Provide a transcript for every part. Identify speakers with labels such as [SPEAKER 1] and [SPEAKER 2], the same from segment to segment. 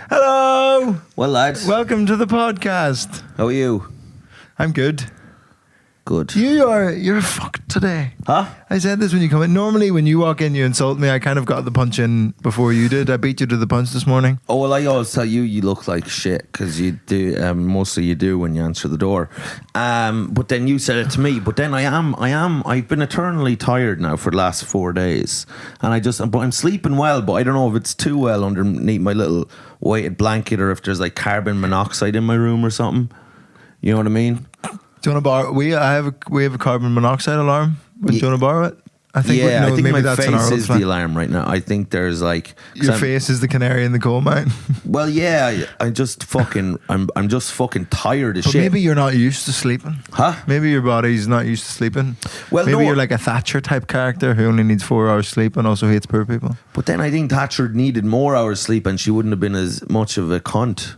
[SPEAKER 1] Hello!
[SPEAKER 2] Well, lads.
[SPEAKER 1] Welcome to the podcast.
[SPEAKER 2] How are you?
[SPEAKER 1] I'm good.
[SPEAKER 2] Good.
[SPEAKER 1] You're fucked today.
[SPEAKER 2] Huh?
[SPEAKER 1] I said this when you come in. Normally when you walk in, you insult me. I kind of got the punch in before you did. I beat you to the punch this morning.
[SPEAKER 2] Oh, well, I always tell you look like shit because you do. Mostly you do when you answer the door. But then you said it to me. But then I've been eternally tired now for the last 4 days, and but I'm sleeping well. But I don't know if it's too well underneath my little weighted blanket or if there's like carbon monoxide in my room or something. You know what I mean?
[SPEAKER 1] Do you want to borrow? We have a carbon monoxide alarm. Do you want to borrow it? I think
[SPEAKER 2] maybe
[SPEAKER 1] my
[SPEAKER 2] that's face is
[SPEAKER 1] plan.
[SPEAKER 2] the alarm right now. I think there's like
[SPEAKER 1] your face is the canary in the coal mine.
[SPEAKER 2] Well, yeah, I'm just fucking tired as
[SPEAKER 1] but
[SPEAKER 2] shit.
[SPEAKER 1] Maybe you're not used to sleeping.
[SPEAKER 2] Huh?
[SPEAKER 1] Maybe your body's not used to sleeping.
[SPEAKER 2] Well,
[SPEAKER 1] maybe you're like a Thatcher type character who only needs 4 hours sleep and also hates poor people.
[SPEAKER 2] But then I think Thatcher needed more hours sleep and she wouldn't have been as much of a cunt.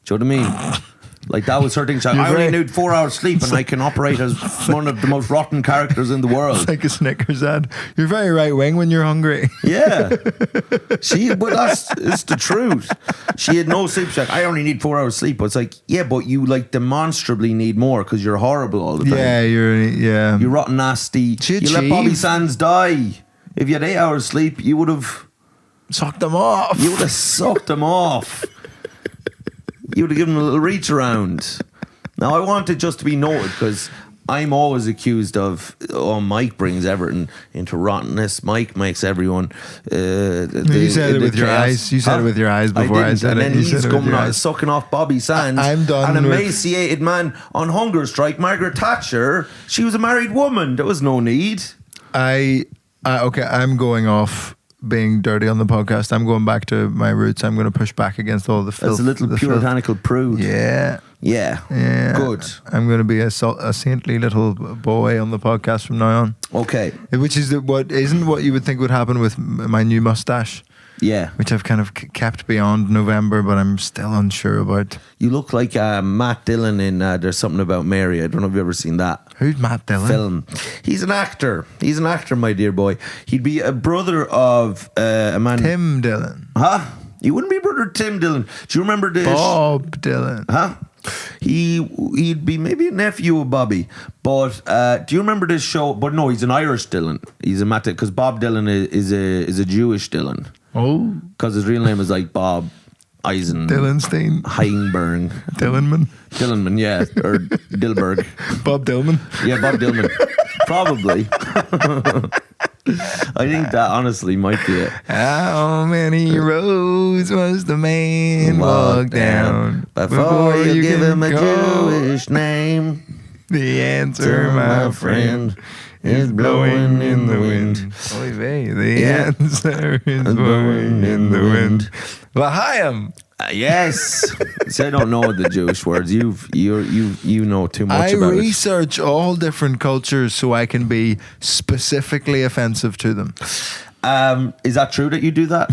[SPEAKER 2] Do you know what I mean? Like that was her thing. I only need 4 hours sleep and I can operate as one of the most rotten characters in the world.
[SPEAKER 1] It's like a Snickers ad. You're very right wing when you're hungry.
[SPEAKER 2] Yeah. It's the truth. She had no sleep. She's like, I only need 4 hours sleep. But it's like, yeah, but you like demonstrably need more because you're horrible all the time.
[SPEAKER 1] Yeah, you're
[SPEAKER 2] rotten nasty. You let Bobby Sands die. If you had 8 hours sleep, you would have
[SPEAKER 1] sucked them off.
[SPEAKER 2] You would have sucked them off. You would have given them a little reach around. Now, I want it just to be noted because I'm always accused of, Mike brings everything into rottenness. Mike makes everyone.
[SPEAKER 1] You said it with your eyes. You said it with your eyes before I said it.
[SPEAKER 2] And then he's coming out sucking off Bobby Sands.
[SPEAKER 1] I'm done.
[SPEAKER 2] An emaciated man on hunger strike. Margaret Thatcher. She was a married woman. There was no need.
[SPEAKER 1] Okay, I'm going off being dirty on the podcast. I'm going back to my roots. I'm going to push back against all the filth.
[SPEAKER 2] As a little puritanical prude.
[SPEAKER 1] Yeah.
[SPEAKER 2] Good.
[SPEAKER 1] I'm going to be a saintly little boy on the podcast from now on.
[SPEAKER 2] Okay.
[SPEAKER 1] Which is what you would think would happen with my new mustache.
[SPEAKER 2] Yeah.
[SPEAKER 1] Which I've kind of kept beyond November, but I'm still unsure about.
[SPEAKER 2] You look like Matt Dillon in There's Something About Mary. I don't know if you've ever seen that.
[SPEAKER 1] Who's Matt Dillon?
[SPEAKER 2] Film. He's an actor, my dear boy. He'd be a brother of a man...
[SPEAKER 1] Tim Dillon.
[SPEAKER 2] Huh? He wouldn't be brother Tim Dillon. Do you remember this?
[SPEAKER 1] Bob Dylan.
[SPEAKER 2] Huh? He'd be maybe a nephew of Bobby. But do you remember this show? But no, he's an Irish Dylan. He's a Matt, because Bob Dylan is a Jewish Dylan.
[SPEAKER 1] Oh.
[SPEAKER 2] Because his real name is like Bob Eisen.
[SPEAKER 1] Dylanstein.
[SPEAKER 2] Heinberg.
[SPEAKER 1] Dylanman,
[SPEAKER 2] yeah. Or Dilberg.
[SPEAKER 1] Bob Dillman.
[SPEAKER 2] Yeah, Bob Dillman. Probably. I think that honestly might be it.
[SPEAKER 1] How many roads must the man walk down
[SPEAKER 2] before you give him a Jewish name?
[SPEAKER 1] The answer, my friend, is blowing in the wind. Oy vey, the answer is blowing in the wind. L'chaim.
[SPEAKER 2] Yes. So I don't know the Jewish words. You know too much about it.
[SPEAKER 1] I research all different cultures so I can be specifically offensive to them.
[SPEAKER 2] Is that true that you do that?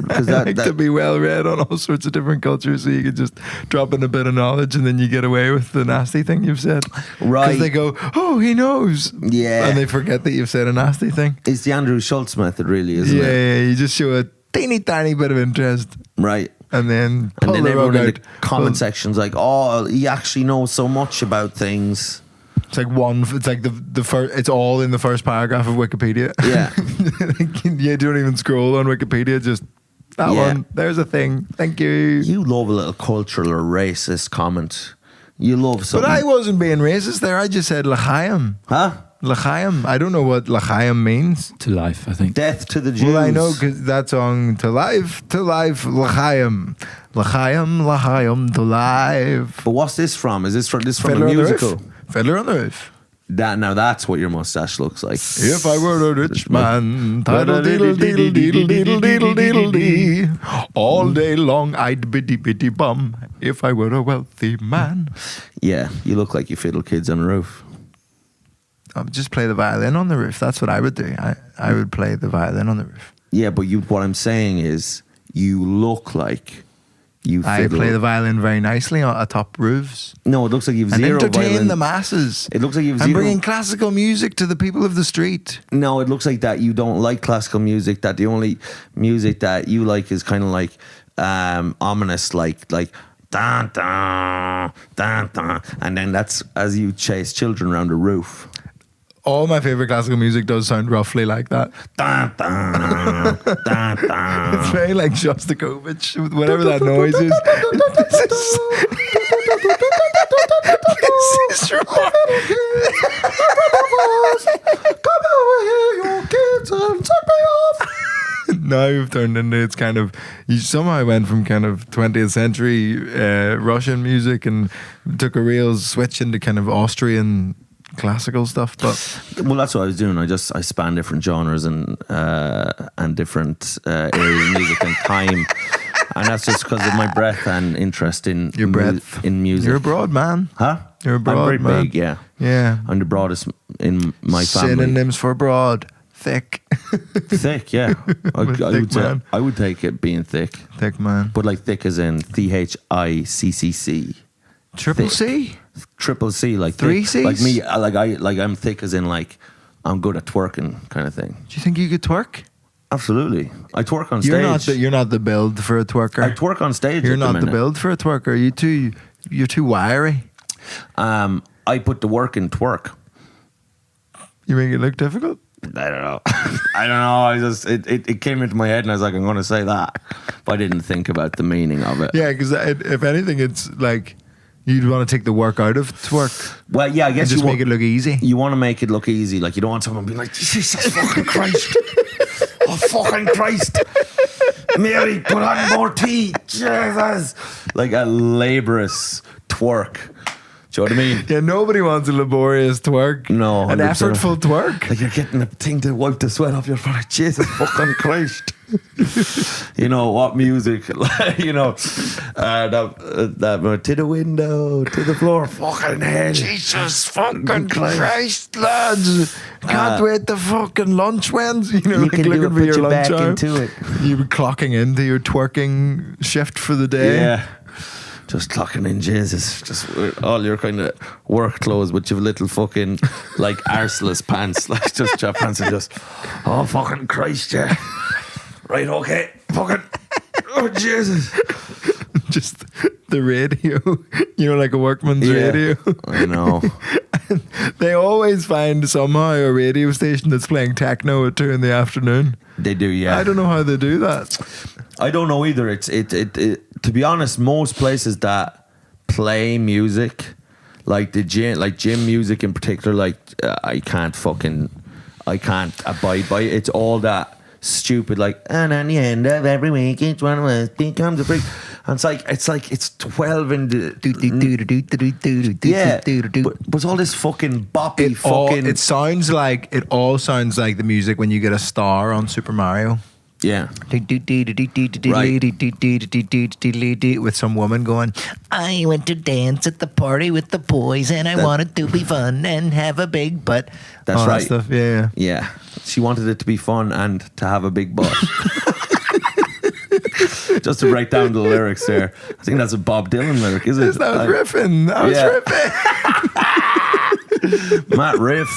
[SPEAKER 1] I like to be well read on all sorts of different cultures so you can just drop in a bit of knowledge and then you get away with the nasty thing you've said.
[SPEAKER 2] Right.
[SPEAKER 1] Because they go, oh, he knows.
[SPEAKER 2] Yeah.
[SPEAKER 1] And they forget that you've said a nasty thing.
[SPEAKER 2] It's the Andrew Schultz method, really, isn't it?
[SPEAKER 1] Yeah, you just show a teeny tiny bit of interest.
[SPEAKER 2] Right.
[SPEAKER 1] And then pull the
[SPEAKER 2] everyone
[SPEAKER 1] rug
[SPEAKER 2] in
[SPEAKER 1] out.
[SPEAKER 2] the comment section's like, oh, he actually knows so much about things.
[SPEAKER 1] It's like the first, it's all in the first paragraph of Wikipedia.
[SPEAKER 2] Yeah.
[SPEAKER 1] You don't even scroll on Wikipedia, just that one. There's a thing. Thank you.
[SPEAKER 2] You love a little cultural or racist comment. You love something.
[SPEAKER 1] But I wasn't being racist there. I just said l'chaim.
[SPEAKER 2] Huh?
[SPEAKER 1] L'chaim. I don't know what l'chaim means.
[SPEAKER 3] To life, I think.
[SPEAKER 2] Death to the Jews.
[SPEAKER 1] Well, I know because that song, to life, l'chaim. L'chaim, l'chaim, to life.
[SPEAKER 2] But what's this from? Is this from
[SPEAKER 1] Fiddler
[SPEAKER 2] a musical?
[SPEAKER 1] Fiddler on the Roof.
[SPEAKER 2] Now that's what your mustache looks like.
[SPEAKER 1] If I were a rich man, diddle diddle diddle diddle diddle diddle diddle dee. All day long I'd bitty bitty bum if I were a wealthy man.
[SPEAKER 2] Yeah, you look like you fiddle kids on a roof.
[SPEAKER 1] I would just play the violin on the roof. That's what I would do. I would play the violin on the roof.
[SPEAKER 2] Yeah, but what I'm saying is you look like you fiddle.
[SPEAKER 1] I play the violin very nicely atop roofs.
[SPEAKER 2] No, it looks like you've zero
[SPEAKER 1] entertain
[SPEAKER 2] violin.
[SPEAKER 1] the masses.
[SPEAKER 2] It looks like you've
[SPEAKER 1] I'm
[SPEAKER 2] zero.
[SPEAKER 1] bringing classical music to the people of the street.
[SPEAKER 2] No, it looks like that you don't like classical music, that the only music that you like is kind of like ominous, like dun dun dun dun, and then that's as you chase children around a roof.
[SPEAKER 1] All my favorite classical music does sound roughly like that.
[SPEAKER 2] Dun, dun, dun, dun.
[SPEAKER 1] It's very like Shostakovich, whatever that noise is. This is wrong.
[SPEAKER 2] Come over here, you kids, and set me off.
[SPEAKER 1] Now you've turned into, it's kind of, you somehow went from kind of 20th century Russian music and took a real switch into kind of Austrian classical stuff. But
[SPEAKER 2] well, that's what I was doing. I span different genres and different areas of music and time, and that's just because of my breadth and interest in
[SPEAKER 1] your breadth
[SPEAKER 2] in music.
[SPEAKER 1] You're a broad man.
[SPEAKER 2] Huh?
[SPEAKER 1] You're a broad
[SPEAKER 2] I'm very
[SPEAKER 1] man.
[SPEAKER 2] big, yeah.
[SPEAKER 1] Yeah.
[SPEAKER 2] I'm the broadest in my family.
[SPEAKER 1] Synonyms for broad. Thick.
[SPEAKER 2] Thick, yeah. I would take it being thick.
[SPEAKER 1] Thick man.
[SPEAKER 2] But like thick as in THICCC.
[SPEAKER 1] Triple C?
[SPEAKER 2] Triple C, like
[SPEAKER 1] three
[SPEAKER 2] thick.
[SPEAKER 1] C's?
[SPEAKER 2] Like me, I'm thick as in like I'm good at twerking kind of thing.
[SPEAKER 1] Do you think you could twerk?
[SPEAKER 2] Absolutely. I twerk on stage.
[SPEAKER 1] You're not the build for a twerker.
[SPEAKER 2] I twerk on stage.
[SPEAKER 1] You're not the build for a twerker. You're too wiry.
[SPEAKER 2] I put the work in twerk.
[SPEAKER 1] You make it look difficult?
[SPEAKER 2] I don't know. I just it came into my head and I was like, I'm going to say that, but I didn't think about the meaning of it.
[SPEAKER 1] Yeah, because if anything, it's like you'd want to take the work out of twerk.
[SPEAKER 2] Well, yeah, I guess
[SPEAKER 1] just make it look easy.
[SPEAKER 2] You want to make it look easy. Like you don't want someone being like, Jesus fucking Christ, oh fucking Christ, Mary, put on more tea, Jesus, like a laborious twerk. Do you know what I mean?
[SPEAKER 1] Yeah, nobody wants a laborious twerk.
[SPEAKER 2] No, 100%.
[SPEAKER 1] An effortful twerk.
[SPEAKER 2] Like you're getting a thing to wipe the sweat off your forehead. Jesus fucking Christ. You know what music? You know that to the window, to the floor. Fucking hell.
[SPEAKER 1] Jesus fucking Christ, lads! Can't wait the fucking lunch wins. You know,
[SPEAKER 2] You
[SPEAKER 1] like
[SPEAKER 2] can do
[SPEAKER 1] looking
[SPEAKER 2] it,
[SPEAKER 1] for
[SPEAKER 2] put
[SPEAKER 1] your
[SPEAKER 2] your
[SPEAKER 1] lunch
[SPEAKER 2] back
[SPEAKER 1] hour.
[SPEAKER 2] into it.
[SPEAKER 1] You be clocking into your twerking shift for the day.
[SPEAKER 2] Yeah. Just clocking in, Jesus. Just with all your kind of work clothes, but you've little fucking like arseless pants, like just your pants and just, oh fucking Christ, yeah. Right, okay, fucking, oh Jesus.
[SPEAKER 1] Just the radio, you know, like a workman's radio.
[SPEAKER 2] I know.
[SPEAKER 1] They always find somehow a radio station that's playing techno at 2 PM.
[SPEAKER 2] They do, yeah.
[SPEAKER 1] I don't know how they do that.
[SPEAKER 2] I don't know either. It to be honest, most places that play music, like gym music in particular, like I can't abide by it. It's all that stupid, like, and at the end of every week each one of us becomes a freak. And it's 12 in the but all this fucking boppy
[SPEAKER 1] it all sounds like the music when you get a star on Super Mario.
[SPEAKER 2] Yeah.
[SPEAKER 1] With some woman going, I went to dance at the party with the boys and I wanted to be fun and have a big butt.
[SPEAKER 2] That's right.
[SPEAKER 1] That stuff, yeah.
[SPEAKER 2] Yeah. She wanted it to be fun and to have a big butt. Just to break down the lyrics there. I think that's a Bob Dylan lyric, is it?
[SPEAKER 1] That was riffing.
[SPEAKER 2] Matt Riff.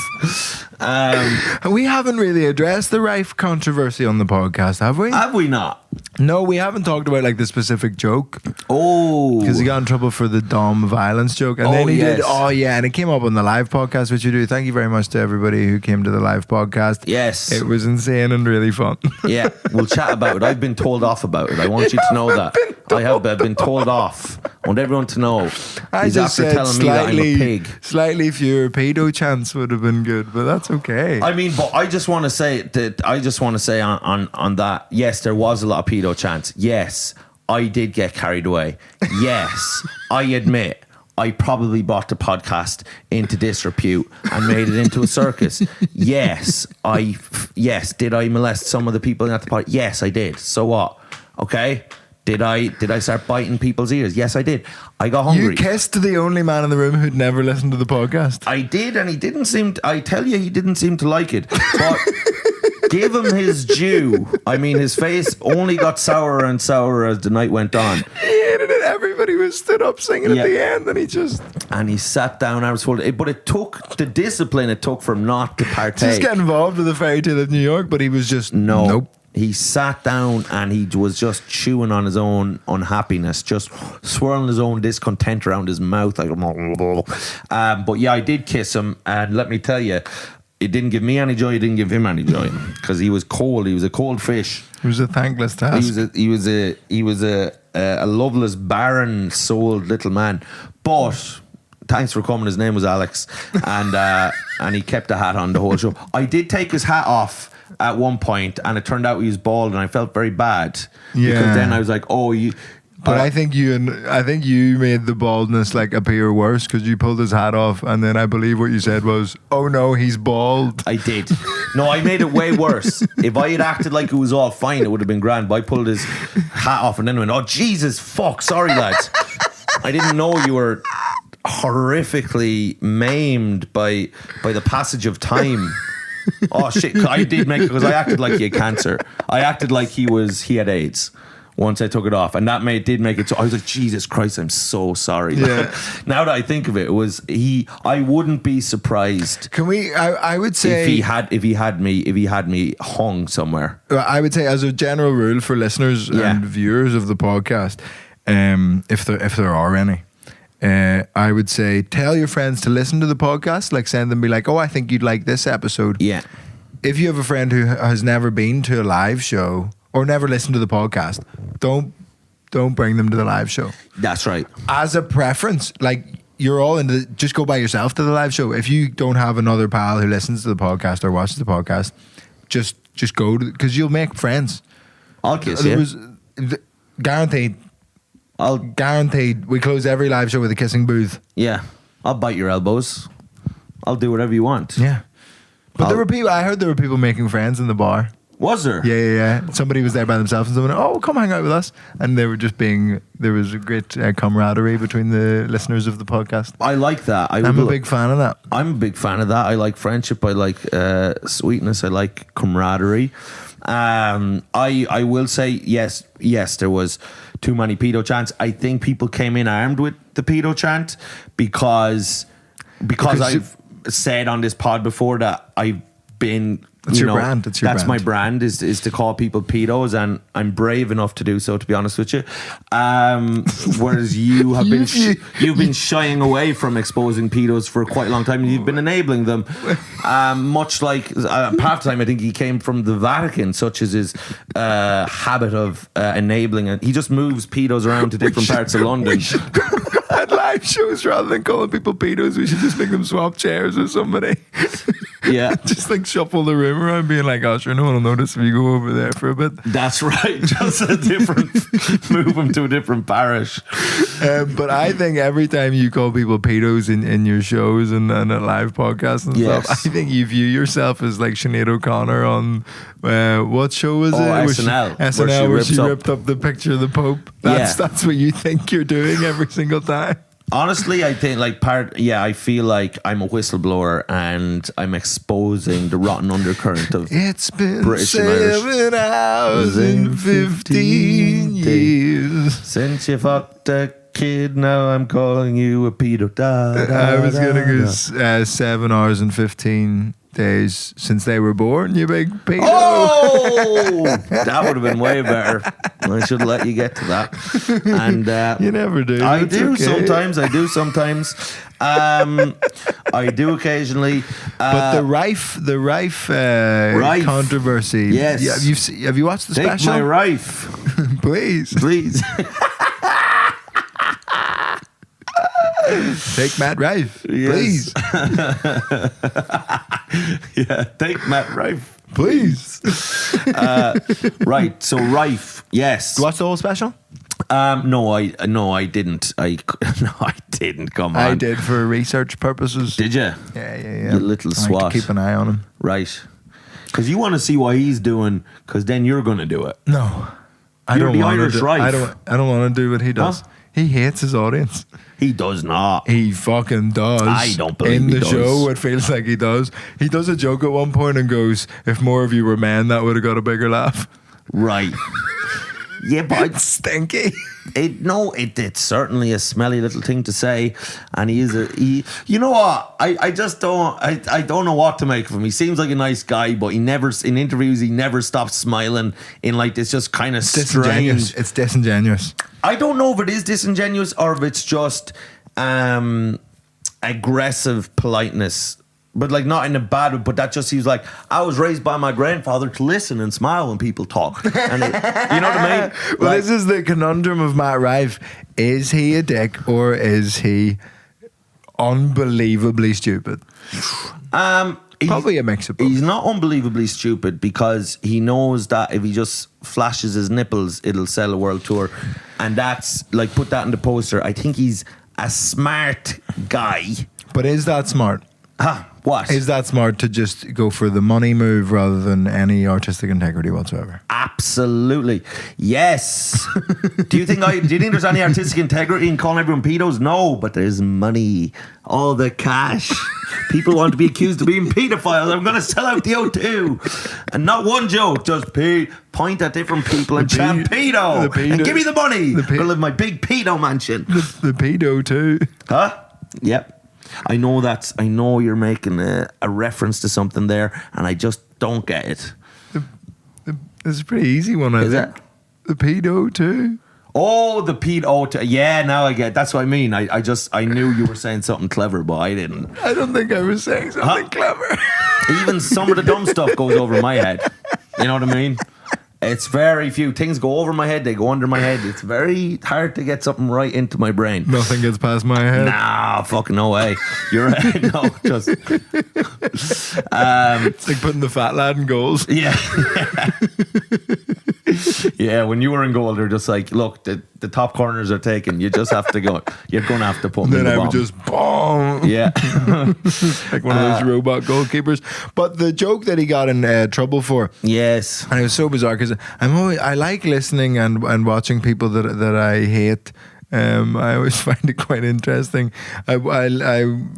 [SPEAKER 1] We haven't really addressed the Rife controversy on the podcast, have we?
[SPEAKER 2] Have we not?
[SPEAKER 1] No, we haven't talked about like the specific joke.
[SPEAKER 2] Oh,
[SPEAKER 1] because he got in trouble for the Dom violence joke, and then he did. Oh yeah, and it came up on the live podcast, which you do. Thank you very much to everybody who came to the live podcast.
[SPEAKER 2] Yes,
[SPEAKER 1] it was insane and really fun.
[SPEAKER 2] Yeah, we'll chat about it. I've been told off about it. I want you to know that I have been told off. I want everyone to know.
[SPEAKER 1] I
[SPEAKER 2] He's
[SPEAKER 1] just
[SPEAKER 2] after
[SPEAKER 1] said
[SPEAKER 2] telling me that I'm a pig.
[SPEAKER 1] Slightly fewer pedo chants would have been good, but that's okay.
[SPEAKER 2] I mean, but I just want to say that. I just want to say on that. Yes, there was a lot of pedo chants. Yes, I did get carried away. Yes, I admit I probably brought the podcast into disrepute and made it into a circus. Yes, did I molest some of the people at the podcast? Yes, I did. So what? Okay. Did I start biting people's ears? Yes, I did. I got hungry.
[SPEAKER 1] You kissed the only man in the room who'd never listened to the podcast.
[SPEAKER 2] I did, and he didn't seem to, I tell you, he didn't seem to like it. But give him his due. I mean, his face only got sourer and sourer as the night went on.
[SPEAKER 1] He hated it. Everybody was stood up singing at the end, and he
[SPEAKER 2] sat down. I was told, but it took the discipline it took for him not to partake.
[SPEAKER 1] Just get involved with the fairy tale of New York, but he was just
[SPEAKER 2] nope. he sat down and he was just chewing on his own unhappiness, just swirling his own discontent around his mouth. Like, but yeah, I did kiss him, and let me tell you, it didn't give me any joy. It didn't give him any joy because he was cold. He was a cold fish.
[SPEAKER 1] It was a thankless task.
[SPEAKER 2] He was a loveless, barren-souled little man. But thanks for coming. His name was Alex, and he kept the hat on the whole show. I did take his hat off at one point, and it turned out he was bald, and I felt very bad because then I was like, "Oh, you."
[SPEAKER 1] But I think you made the baldness like appear worse because you pulled his hat off, and then I believe what you said was, "Oh no, he's bald."
[SPEAKER 2] I did. No, I made it way worse. If I had acted like it was all fine, it would have been grand. But I pulled his hat off and then went, "Oh Jesus, fuck, sorry lads, I didn't know you were horrifically maimed by the passage of time." Oh shit! I did make it because I acted like he had cancer. I acted like he had AIDS. Once I took it off, and that did make it so I was like, Jesus Christ, I'm so sorry.
[SPEAKER 1] Yeah.
[SPEAKER 2] Now that I think of it, I wouldn't be surprised.
[SPEAKER 1] Can we? I would say
[SPEAKER 2] if he had me hung somewhere.
[SPEAKER 1] I would say, as a general rule for listeners and viewers of the podcast, if there are any, I would say tell your friends to listen to the podcast. Like send them, be like, oh, I think you'd like this episode.
[SPEAKER 2] Yeah.
[SPEAKER 1] If you have a friend who has never been to a live show or never listened to the podcast, don't bring them to the live show.
[SPEAKER 2] That's right.
[SPEAKER 1] As a preference, like you're all just go by yourself to the live show. If you don't have another pal who listens to the podcast or watches the podcast, just go because you'll make friends.
[SPEAKER 2] I'll kiss you.
[SPEAKER 1] Guaranteed. Guaranteed. We close every live show with a kissing booth.
[SPEAKER 2] Yeah, I'll bite your elbows. I'll do whatever you want.
[SPEAKER 1] Yeah, but I heard there were people making friends in the bar.
[SPEAKER 2] Was there?
[SPEAKER 1] Yeah. Somebody was there by themselves and someone, oh, come hang out with us. And they were just there was a great camaraderie between the listeners of the podcast.
[SPEAKER 2] I like that.
[SPEAKER 1] I'm a big fan of that.
[SPEAKER 2] I'm a big fan of that. I like friendship. I like sweetness. I like camaraderie. I will say, yes, there was too many pedo chants. I think people came in armed with the pedo chant because I've said on this pod before that I've been...
[SPEAKER 1] That's your brand.
[SPEAKER 2] That's my brand is to call people pedos, and I'm brave enough to do so, to be honest with you. Whereas you have been you've been shying away from exposing pedos for quite a long time. You've been enabling them, much like part time. I think he came from the Vatican, such as his habit of enabling it. He just moves pedos around to different parts of London.
[SPEAKER 1] At live shows, rather than calling people pedos, we should just make them swap chairs with somebody.
[SPEAKER 2] Yeah.
[SPEAKER 1] Just like shuffle the room around, being like, oh, sure, no one will notice if you go over there for a bit.
[SPEAKER 2] That's right. Just move them to a different parish.
[SPEAKER 1] But I think every time you call people pedos in your shows and a live podcast and stuff, I think you view yourself as like Sinead O'Connor on, what show was it?
[SPEAKER 2] SNL.
[SPEAKER 1] SNL, where she ripped up the picture of the Pope. That's what you think you're doing every single time.
[SPEAKER 2] Honestly, I think I feel like I'm a whistleblower and I'm exposing the rotten undercurrent of
[SPEAKER 1] it's been
[SPEAKER 2] British and Irish.
[SPEAKER 1] 7 hours and 15 years
[SPEAKER 2] since you fucked a kid. Now I'm calling you a pedo.
[SPEAKER 1] I was going to go 7 hours and 15 days since they were born, you big pedo.
[SPEAKER 2] Oh, that would have been way better. I should let you get to that. And
[SPEAKER 1] you never do.
[SPEAKER 2] I do sometimes. I do occasionally.
[SPEAKER 1] But the Rife controversy.
[SPEAKER 2] Yes.
[SPEAKER 1] Have you watched the
[SPEAKER 2] Take
[SPEAKER 1] special?
[SPEAKER 2] My Rife,
[SPEAKER 1] please. Take Matt Rife, please.
[SPEAKER 2] Yeah, take Matt Rife,
[SPEAKER 1] please.
[SPEAKER 2] Right, so Rife, yes.
[SPEAKER 1] You watched the whole special?
[SPEAKER 2] No, I didn't. I didn't. Come on,
[SPEAKER 1] I did for research purposes.
[SPEAKER 2] Did you?
[SPEAKER 1] Yeah.
[SPEAKER 2] You little swat.
[SPEAKER 1] I keep an eye on him,
[SPEAKER 2] right? Because you want to see what he's doing, because then you're going to do it.
[SPEAKER 1] No, I
[SPEAKER 2] you're
[SPEAKER 1] don't
[SPEAKER 2] the
[SPEAKER 1] want
[SPEAKER 2] Irish
[SPEAKER 1] to.
[SPEAKER 2] Rife.
[SPEAKER 1] I don't want to do what he does.
[SPEAKER 2] Huh?
[SPEAKER 1] He hates his audience.
[SPEAKER 2] He does not.
[SPEAKER 1] He fucking does.
[SPEAKER 2] I don't believe
[SPEAKER 1] in
[SPEAKER 2] he
[SPEAKER 1] the
[SPEAKER 2] does.
[SPEAKER 1] show, it feels like he does. He does a joke at one point and goes, "If more of you were men, that would have got a bigger laugh."
[SPEAKER 2] Right. Yeah, but
[SPEAKER 1] It's stinky.
[SPEAKER 2] It's certainly a smelly little thing to say, and he. You know what? I just don't. I don't know what to make of him. He seems like a nice guy, but he never in interviews he never stops smiling in like this just kind of
[SPEAKER 1] Disingenuous.
[SPEAKER 2] strange.
[SPEAKER 1] It's disingenuous.
[SPEAKER 2] I don't know if it is disingenuous or if it's just aggressive politeness. But like not in a bad way, but that just seems like I was raised by my grandfather to listen and smile when people talk. And you know what I mean?
[SPEAKER 1] Well,
[SPEAKER 2] Like,
[SPEAKER 1] this is the conundrum of Matt Rife. Is he a dick or is he unbelievably stupid? Probably a mix of both.
[SPEAKER 2] He's not unbelievably stupid because he knows that if he just flashes his nipples, it'll sell a world tour. And that's like, put that in the poster. I think he's a smart guy.
[SPEAKER 1] But is that smart?
[SPEAKER 2] Huh? What?
[SPEAKER 1] Is that smart to just go for the money move rather than any artistic integrity whatsoever?
[SPEAKER 2] Absolutely. Yes. Do you think there's any artistic integrity in calling everyone pedos? No, but there's money. All the cash. People want to be accused of being pedophiles. I'm going to sell out the O2. And not one joke, just point at different people and chant pedo. And give me the money. I'm going to live in my big pedo mansion.
[SPEAKER 1] The pedo too.
[SPEAKER 2] Huh? Yep. I know you're making a reference to something there, and I just don't get it.
[SPEAKER 1] It's a pretty easy one, I think. The pedo too.
[SPEAKER 2] Oh, the pedo. Yeah, now I get it. That's what I mean. I knew you were saying something clever, but I didn't.
[SPEAKER 1] I don't think I was saying something clever.
[SPEAKER 2] Even some of the dumb stuff goes over my head. You know what I mean? It's very few things go over my head, they go under my head. It's very hard to get something right into my brain.
[SPEAKER 1] Nothing gets past my head.
[SPEAKER 2] Nah, fucking no way. You're right. No, just
[SPEAKER 1] it's like putting the fat lad in goals.
[SPEAKER 2] Yeah. Yeah, when you were in goal, they're just like, look, the top corners are taken. You just have to go. You're going to have to put them in the
[SPEAKER 1] Then I
[SPEAKER 2] bomb.
[SPEAKER 1] would just bomb.
[SPEAKER 2] Yeah.
[SPEAKER 1] Like one of those robot goalkeepers. But the joke that he got in trouble for.
[SPEAKER 2] Yes.
[SPEAKER 1] And it was so bizarre because I like listening and watching people that I hate. I always find it quite interesting. I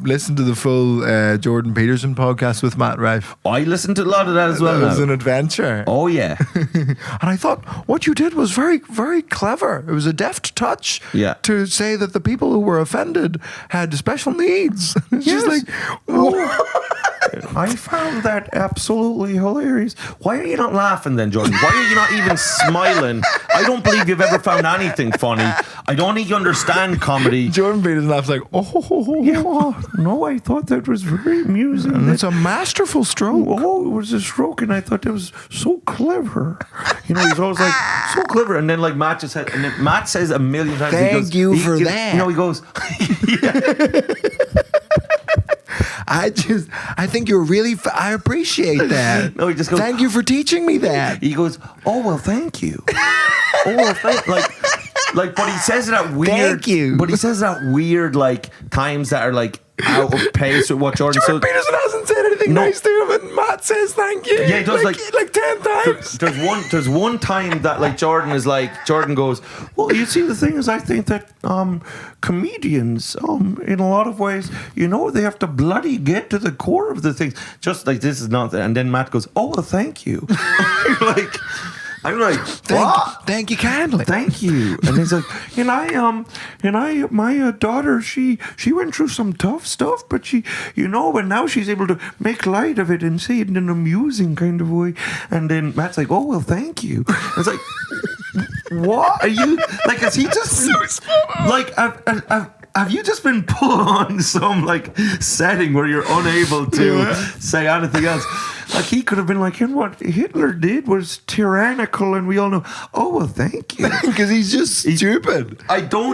[SPEAKER 1] listened to the full Jordan Peterson podcast with Matt Rife.
[SPEAKER 2] I listened to a lot of that as well.
[SPEAKER 1] It was an adventure.
[SPEAKER 2] Oh yeah.
[SPEAKER 1] And I thought what you did was very, very clever. It was a deft touch to say that the people who were offended had special needs. It's just like,
[SPEAKER 2] I found that absolutely hilarious. Why are you not laughing then, Jordan? Why are you not even smiling? I don't believe you've ever found anything funny. I don't think you understand comedy.
[SPEAKER 1] Jordan Peterson laughs like,
[SPEAKER 2] No, I thought that was very amusing.
[SPEAKER 1] And it's a masterful stroke.
[SPEAKER 2] Oh, it was a stroke, and I thought that was so clever. You know, he's always like, so clever. And then like Matt just said, and then Matt says a million times,
[SPEAKER 1] Thank you for that.
[SPEAKER 2] You know, he goes,
[SPEAKER 1] I think you're really, I appreciate that.
[SPEAKER 2] No, he just goes,
[SPEAKER 1] thank you for teaching me that.
[SPEAKER 2] He goes, oh, well, thank you. Oh, well, like, but he says it at weird,
[SPEAKER 1] thank you.
[SPEAKER 2] But he says it at weird, like, times that are like out of pace with what Jordan
[SPEAKER 1] Jordan Peterson hasn't said anything nice to him, and Matt says thank you.
[SPEAKER 2] Yeah, he does like
[SPEAKER 1] 10 times.
[SPEAKER 2] There's one time that like Jordan goes, well, you see, the thing is, I think that comedians in a lot of ways, you know, they have to bloody get to the core of the things. Just like this is not, and then Matt goes, oh, well, thank you. I'm like,
[SPEAKER 1] thank you kindly.
[SPEAKER 2] Thank you. And he's like, my daughter, she went through some tough stuff, but but now she's able to make light of it and say it in an amusing kind of way. And then Matt's like, oh, well, thank you. And it's like, what are you, like, is he just, so like, have you just been put on some like setting where you're unable to say anything else? Like he could have been like, and what Hitler did was tyrannical, and we all know. Oh well, thank you,
[SPEAKER 1] because he's just stupid.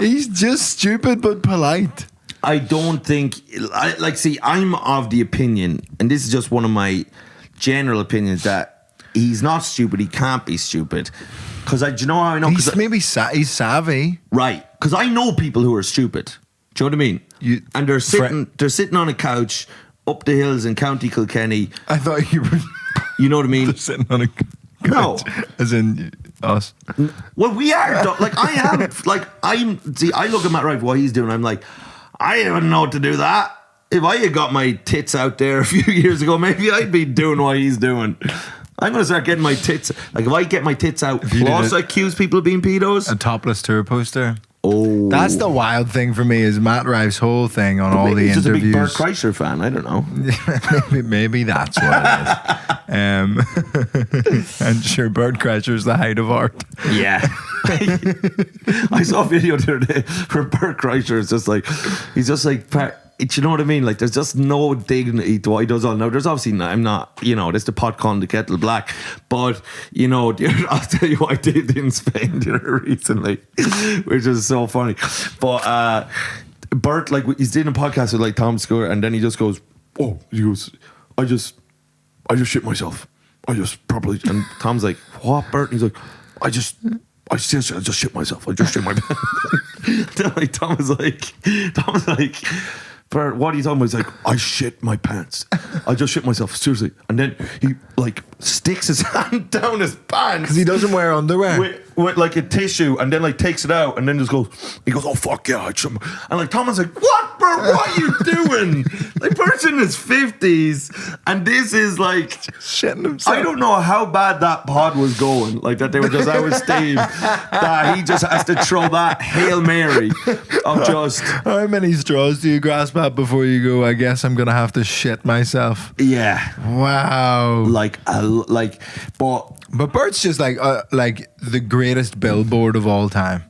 [SPEAKER 1] He's just stupid but polite.
[SPEAKER 2] I don't think. See, I'm of the opinion, and this is just one of my general opinions, that he's not stupid. He can't be stupid. Because do you know how I know?
[SPEAKER 1] He's savvy,
[SPEAKER 2] right? Because I know people who are stupid. Do you know what I mean? And they're sitting on a couch up the hills in County Kilkenny.
[SPEAKER 1] I thought you were.
[SPEAKER 2] You know what I mean?
[SPEAKER 1] Sitting on a couch.
[SPEAKER 2] No,
[SPEAKER 1] as in us.
[SPEAKER 2] Well, we are. Like I am. Like See, I look at Matt Rife, what he's doing. I'm like, I don't know what to do that. If I had got my tits out there a few years ago, maybe I'd be doing what he's doing. I'm going to start getting my tits. Like, if I get my tits out,
[SPEAKER 1] you
[SPEAKER 2] plus
[SPEAKER 1] did
[SPEAKER 2] I accuse people of being pedos.
[SPEAKER 1] a topless tour poster.
[SPEAKER 2] Oh.
[SPEAKER 1] That's the wild thing for me is Matt Rife's whole thing on all
[SPEAKER 2] Maybe
[SPEAKER 1] the
[SPEAKER 2] he's just a big
[SPEAKER 1] interviews.
[SPEAKER 2] Bert Kreischer fan. I don't know.
[SPEAKER 1] maybe that's what it is. And sure, Bert Kreischer's the height of art.
[SPEAKER 2] Yeah. I saw a video the other day where Bert Kreischer is just like, he's just like, do you know what I mean? Like, there's just no dignity to what he does all. Now, there's obviously, I'm not, there's the pot calling the kettle black. But, I'll tell you what I did in Spain recently, which is so funny. But Bert, like, he's doing a podcast with, like, Tom Segura, and then he just goes, I just shit myself. I just properly, and Tom's like, what, Bert? And he's like, I just shit myself. I just shit my pants. Then, like, Tom was like, Bert, what are you talking about? He's like, I shit my pants. I just shit myself, seriously. And then he, like, sticks his hand down his pants.
[SPEAKER 1] Because he doesn't wear underwear.
[SPEAKER 2] With like a tissue, and then like takes it out, and then just goes, oh fuck yeah, I shit my. And like Thomas like, what, Bert? What are you doing? Like, Bert's in his 50s, and this is like
[SPEAKER 1] shitting himself.
[SPEAKER 2] I don't know how bad that pod was going, like that they were just out with Steve, that he just has to throw that Hail Mary of just.
[SPEAKER 1] How many straws do you grasp at before you go, I guess I'm gonna have to shit myself?
[SPEAKER 2] Yeah.
[SPEAKER 1] Wow.
[SPEAKER 2] But
[SPEAKER 1] Bert's just like the greatest billboard of all time.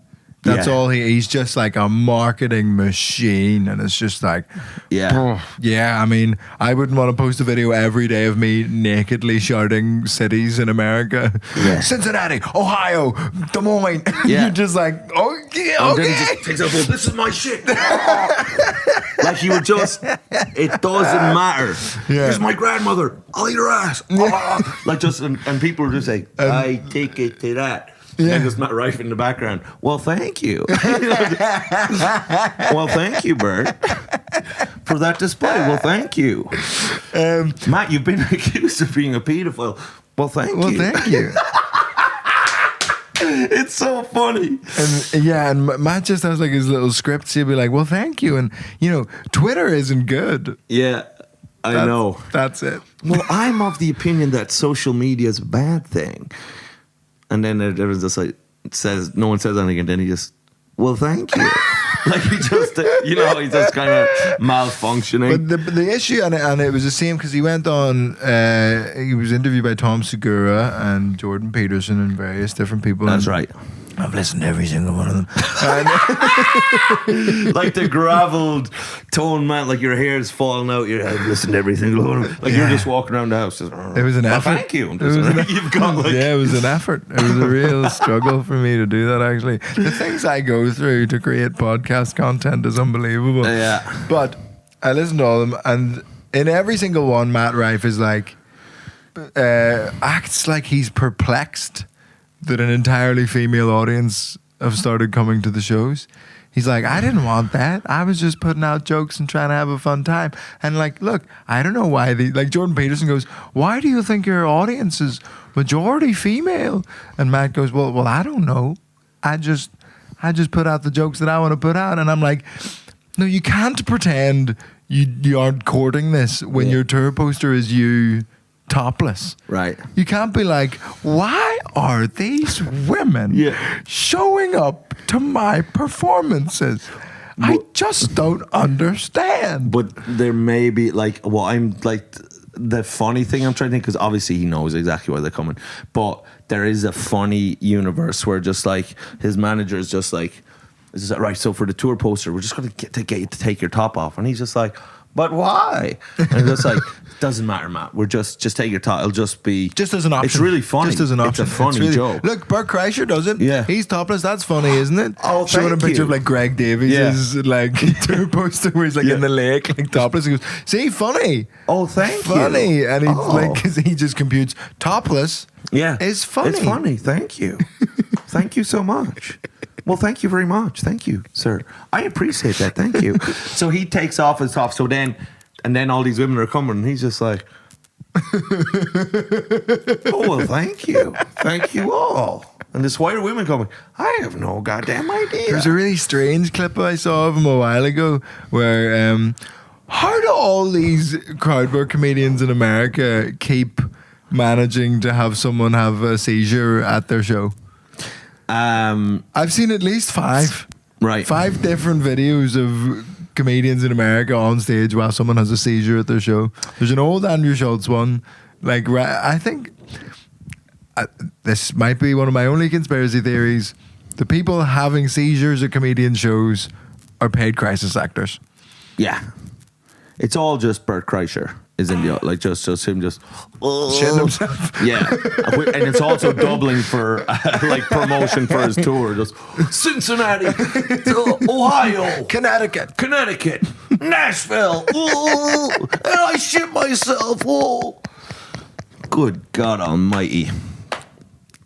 [SPEAKER 1] That's all he's just like a marketing machine, and it's just like, I mean, I wouldn't want to post a video every day of me nakedly shouting cities in America.
[SPEAKER 2] Yeah.
[SPEAKER 1] Cincinnati, Ohio, Des Moines.
[SPEAKER 2] Yeah.
[SPEAKER 1] You're just like, okay.
[SPEAKER 2] And then he just takes out, this is my shit. Like, he would just, it doesn't matter.
[SPEAKER 1] Yeah.
[SPEAKER 2] Here's my grandmother. I'll eat her ass. Like, just, and people would just say, I take it to that. And then there's Matt Rife in the background. Well, thank you. Well, thank you, Bert, for that display. Well, thank you. Matt, you've been accused of being a pedophile. Well, thank you.
[SPEAKER 1] Well, thank you.
[SPEAKER 2] It's so funny.
[SPEAKER 1] And Matt just has like his little scripts. He'll be like, well, thank you. And, Twitter isn't good.
[SPEAKER 2] Yeah, I know.
[SPEAKER 1] That's it.
[SPEAKER 2] Well, I'm of the opinion that social media is a bad thing. And then everyone's just like, no one says anything, and then he just, well, thank you. Like, he just, he's just kind of malfunctioning.
[SPEAKER 1] But the issue, and it was the same because he went on, he was interviewed by Tom Segura and Jordan Peterson and various different people.
[SPEAKER 2] That's right.
[SPEAKER 1] I've listened to every single one of them.
[SPEAKER 2] Like the graveled tone, man, like your hair is falling out. I've listened to every single one of them. Like, you're just walking around the house. Just,
[SPEAKER 1] it was an effort.
[SPEAKER 2] Thank you. You've got like.
[SPEAKER 1] Yeah, it was an effort. It was a real struggle for me to do that, actually. The things I go through to create podcast content is unbelievable.
[SPEAKER 2] Yeah.
[SPEAKER 1] But I listened to all of them, and in every single one, Matt Rife is like, acts like he's perplexed that an entirely female audience have started coming to the shows. He's like, I didn't want that. I was just putting out jokes and trying to have a fun time. And like, look, I don't know why like Jordan Peterson goes, why do you think your audience is majority female? And Matt goes, well, I don't know. I just put out the jokes that I want to put out. And I'm like, no, you can't pretend you aren't courting this when your tour poster is you topless.
[SPEAKER 2] Right.
[SPEAKER 1] You can't be like, why are these women showing up to my performances? I just don't understand.
[SPEAKER 2] But there may be like, well, I'm like, the funny thing I'm trying to think, because obviously he knows exactly why they're coming, but there is a funny universe where just like his manager is just like, right, so for the tour poster, we're just going to get you to take your top off. And he's just like, but why? And it's like, doesn't matter, Matt. We're just take your top. It'll just be
[SPEAKER 1] just as an option.
[SPEAKER 2] It's really funny.
[SPEAKER 1] Just as an option.
[SPEAKER 2] It's a funny joke.
[SPEAKER 1] Look, Bert Kreischer does it.
[SPEAKER 2] Yeah,
[SPEAKER 1] he's topless. That's funny, isn't it?
[SPEAKER 2] Oh,
[SPEAKER 1] showing a picture of like Greg Davies' like tour poster where he's like in the lake, like topless. He goes, "See, funny.
[SPEAKER 2] Oh, thank you.
[SPEAKER 1] Funny." And he's like, because he just computes topless.
[SPEAKER 2] Yeah,
[SPEAKER 1] is funny.
[SPEAKER 2] It's funny. Thank you. Thank you so much. Well, thank you very much. Thank you, sir. I appreciate that. Thank you. So he takes off his top. So then all these women are coming, and he's just like, oh, well, thank you. Thank you all. And this why are women coming? I have no goddamn idea.
[SPEAKER 1] There's a really strange clip I saw of him a while ago where how do all these crowd work comedians in America keep managing to have someone have a seizure at their show? I've seen at least 5.
[SPEAKER 2] Right.
[SPEAKER 1] 5 different videos of comedians in America on stage while someone has a seizure at their show. There's an old Andrew Schultz one. Like, I think this might be one of my only conspiracy theories. The people having seizures at comedian shows are paid crisis actors.
[SPEAKER 2] Yeah. It's all just Bert Kreischer. Isn't it? Like just him just
[SPEAKER 1] Shitting himself.
[SPEAKER 2] Yeah, and it's also doubling for like promotion for his tour. Just Cincinnati, Ohio,
[SPEAKER 1] Connecticut,
[SPEAKER 2] Nashville. Ooh, and I shit myself. Ooh. Good God Almighty!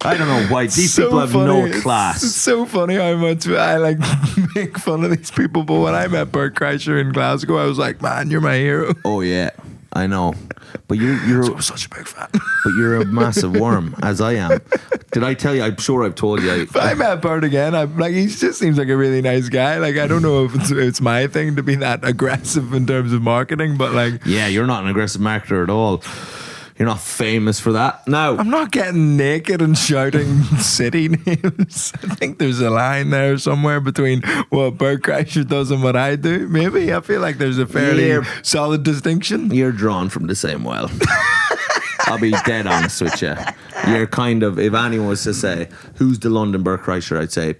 [SPEAKER 2] I don't know why these people have no class.
[SPEAKER 1] It's so funny how much I like make fun of these people. But when I met Bert Kreischer in Glasgow, I was like, man, you're my hero.
[SPEAKER 2] Oh yeah. I know, but you're
[SPEAKER 1] such a big fan.
[SPEAKER 2] But you're a massive worm, as I am. Did I tell you? I'm sure I've told you.
[SPEAKER 1] If I met Bert again, I'm like, he just seems like a really nice guy. Like, I don't know if it's my thing to be that aggressive in terms of marketing, but like,
[SPEAKER 2] yeah, you're not an aggressive marketer at all. You're not famous for that. No.
[SPEAKER 1] I'm not getting naked and shouting city names. I think there's a line there somewhere between what Bert Kreischer does and what I do. Maybe. I feel like there's a fairly solid distinction.
[SPEAKER 2] You're drawn from the same well. I'll be dead honest with you. You're kind of, if anyone was to say, who's the London Bert Kreischer, I'd say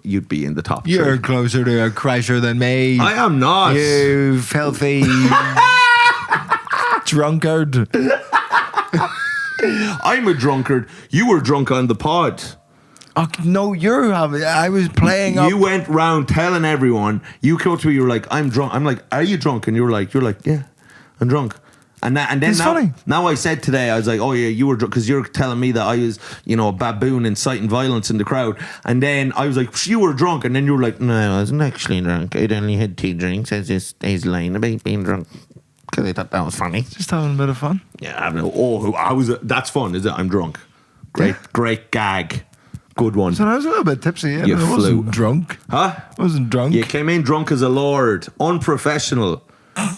[SPEAKER 2] you'd be in the top.
[SPEAKER 1] You're closer to a Kreischer than me.
[SPEAKER 2] I am not.
[SPEAKER 1] You filthy drunkard.
[SPEAKER 2] I'm a drunkard. You were drunk on the pod.
[SPEAKER 1] Oh, no, you're having. I was playing up.
[SPEAKER 2] You went round telling everyone. You came to me. You were like, "I'm drunk." I'm like, "Are you drunk?" And you're like, "Yeah, I'm drunk." And then now I said today, I was like, "Oh yeah, you were drunk," because you're telling me that I was, a baboon inciting violence in the crowd. And then I was like, "You were drunk," and then you were like, "No, I wasn't actually drunk. I'd only had 2 drinks. He's lying about being drunk." Because I thought that was funny.
[SPEAKER 1] Just having a bit of fun.
[SPEAKER 2] Yeah, I don't know. That's fun, is it? I'm drunk. Great gag. Good one.
[SPEAKER 1] So I was a little bit tipsy. Yeah,
[SPEAKER 2] You
[SPEAKER 1] I wasn't drunk.
[SPEAKER 2] Huh?
[SPEAKER 1] I wasn't drunk.
[SPEAKER 2] You came in drunk as a lord. Unprofessional.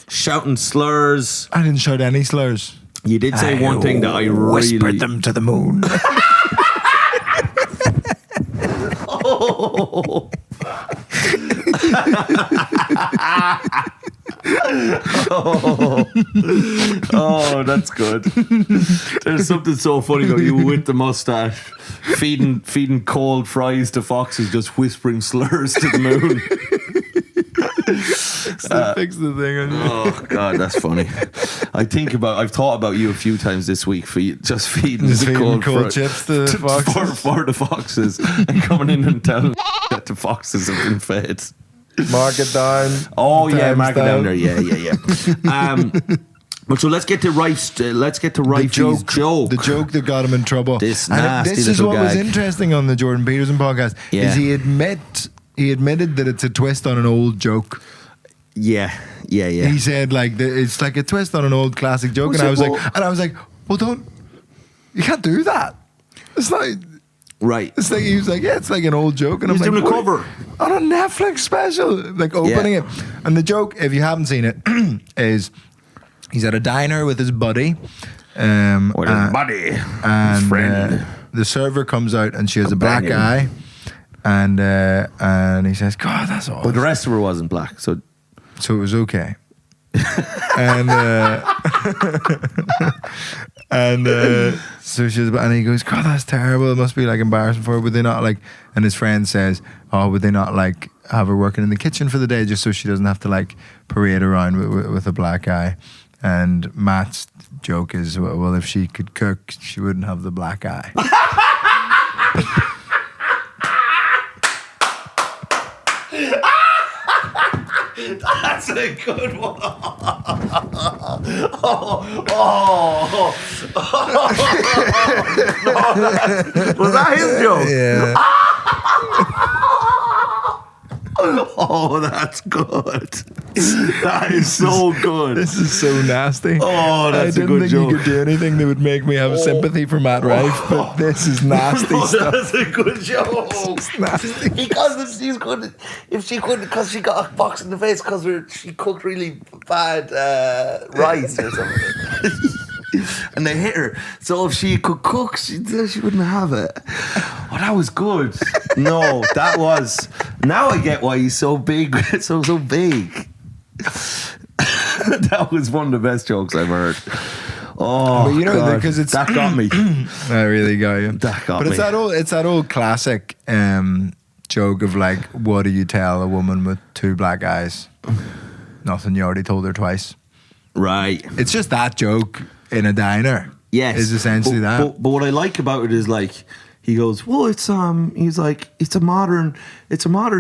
[SPEAKER 2] Shouting slurs.
[SPEAKER 1] I didn't shout any slurs.
[SPEAKER 2] You did say one thing that I
[SPEAKER 1] whispered them to the moon.
[SPEAKER 2] Oh, that's good. There's something so funny about you with the mustache, feeding cold fries to foxes, just whispering slurs to the moon.
[SPEAKER 1] Fix the thing on you.
[SPEAKER 2] Oh God, that's funny. I've thought about you a few times this week for you, just feeding
[SPEAKER 1] cold chips to foxes
[SPEAKER 2] for the foxes, and coming in and telling that the foxes have been fed.
[SPEAKER 1] Mark it down.
[SPEAKER 2] Oh yeah, mark it down there. Yeah. But so let's get to Rife's joke.
[SPEAKER 1] The joke that got him in trouble.
[SPEAKER 2] This nasty
[SPEAKER 1] this is
[SPEAKER 2] little
[SPEAKER 1] what
[SPEAKER 2] gag.
[SPEAKER 1] was interesting on the Jordan Peterson podcast.
[SPEAKER 2] Yeah.
[SPEAKER 1] Is he admitted that it's a twist on an old joke.
[SPEAKER 2] Yeah.
[SPEAKER 1] He said it's like a twist on an old classic joke, and I was like, well, you can't do that. It's like.
[SPEAKER 2] Right.
[SPEAKER 1] It's like he was like, yeah, it's like an old joke, and
[SPEAKER 2] He's
[SPEAKER 1] I'm like,
[SPEAKER 2] doing a cover
[SPEAKER 1] on a Netflix special, like opening it. And the joke, if you haven't seen it, is he's at a diner with his buddy,
[SPEAKER 2] and
[SPEAKER 1] his friend. The server comes out, and she has a black eye, and he says, "God, that's awesome."
[SPEAKER 2] But the rest of her wasn't black, so
[SPEAKER 1] it was okay. And so he goes, God, that's terrible. It must be like embarrassing for her. Would they not like? And his friend says, oh, would they not like have her working in the kitchen for the day just so she doesn't have to like parade around with a black eye? And Matt's joke is, well, if she could cook, she wouldn't have the black eye.
[SPEAKER 2] That's a good one. Was that his joke?
[SPEAKER 1] Yeah.
[SPEAKER 2] Oh, that's good. That is so good.
[SPEAKER 1] This is so nasty.
[SPEAKER 2] Oh, that's a good joke.
[SPEAKER 1] I didn't think you could do anything that would make me have sympathy for Matt Rife, but this is nasty stuff.
[SPEAKER 2] That's a good joke.
[SPEAKER 1] It's nasty.
[SPEAKER 2] Because if she couldn't, because she got a box in the face because she cooked really bad rice or something. And they hit her. So if she could cook, she wouldn't have it. Oh, that was good. No, that was. Now I get why he's so big. So big. That was one of the best jokes I've heard. Oh,
[SPEAKER 1] but you know, because
[SPEAKER 2] that got me.
[SPEAKER 1] That really got you.
[SPEAKER 2] That got
[SPEAKER 1] but
[SPEAKER 2] me.
[SPEAKER 1] It's that old classic joke of like, what do you tell a woman with two black eyes? Nothing. You already told her twice. Right. It's just that joke in a diner.
[SPEAKER 2] Yes,
[SPEAKER 1] is essentially that.
[SPEAKER 2] But what I like about it is like he goes, well, it's he's like it's a modern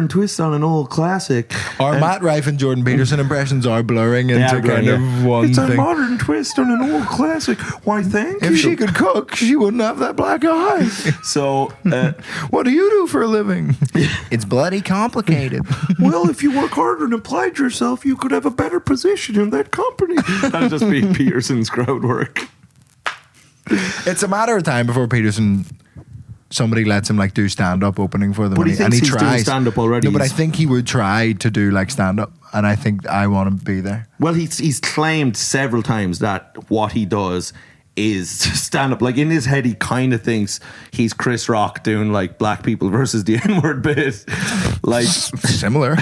[SPEAKER 2] twist on an old classic.
[SPEAKER 1] Our Matt Rife and Jordan Peterson impressions are blurring into kind of one
[SPEAKER 2] it's
[SPEAKER 1] thing.
[SPEAKER 2] It's a modern twist on an old classic. Why, thank you.
[SPEAKER 1] If she could cook, she wouldn't have that black eye.
[SPEAKER 2] So,
[SPEAKER 1] what do you do for a living? It's bloody complicated.
[SPEAKER 2] Well, if you work harder and applied yourself, you could have a better position in that company. That'll just be Peterson's crowd work.
[SPEAKER 1] It's a matter of time before Peterson, somebody lets him like do stand up opening for them.
[SPEAKER 2] But he thinks he's doing stand up already.
[SPEAKER 1] No, but I think he would try to do like stand up, and I think I want to be there.
[SPEAKER 2] Well, he's claimed several times that what he does is stand up. Like in his head, he kind of thinks he's Chris Rock doing like black people versus the N-word bit. Like
[SPEAKER 1] similar.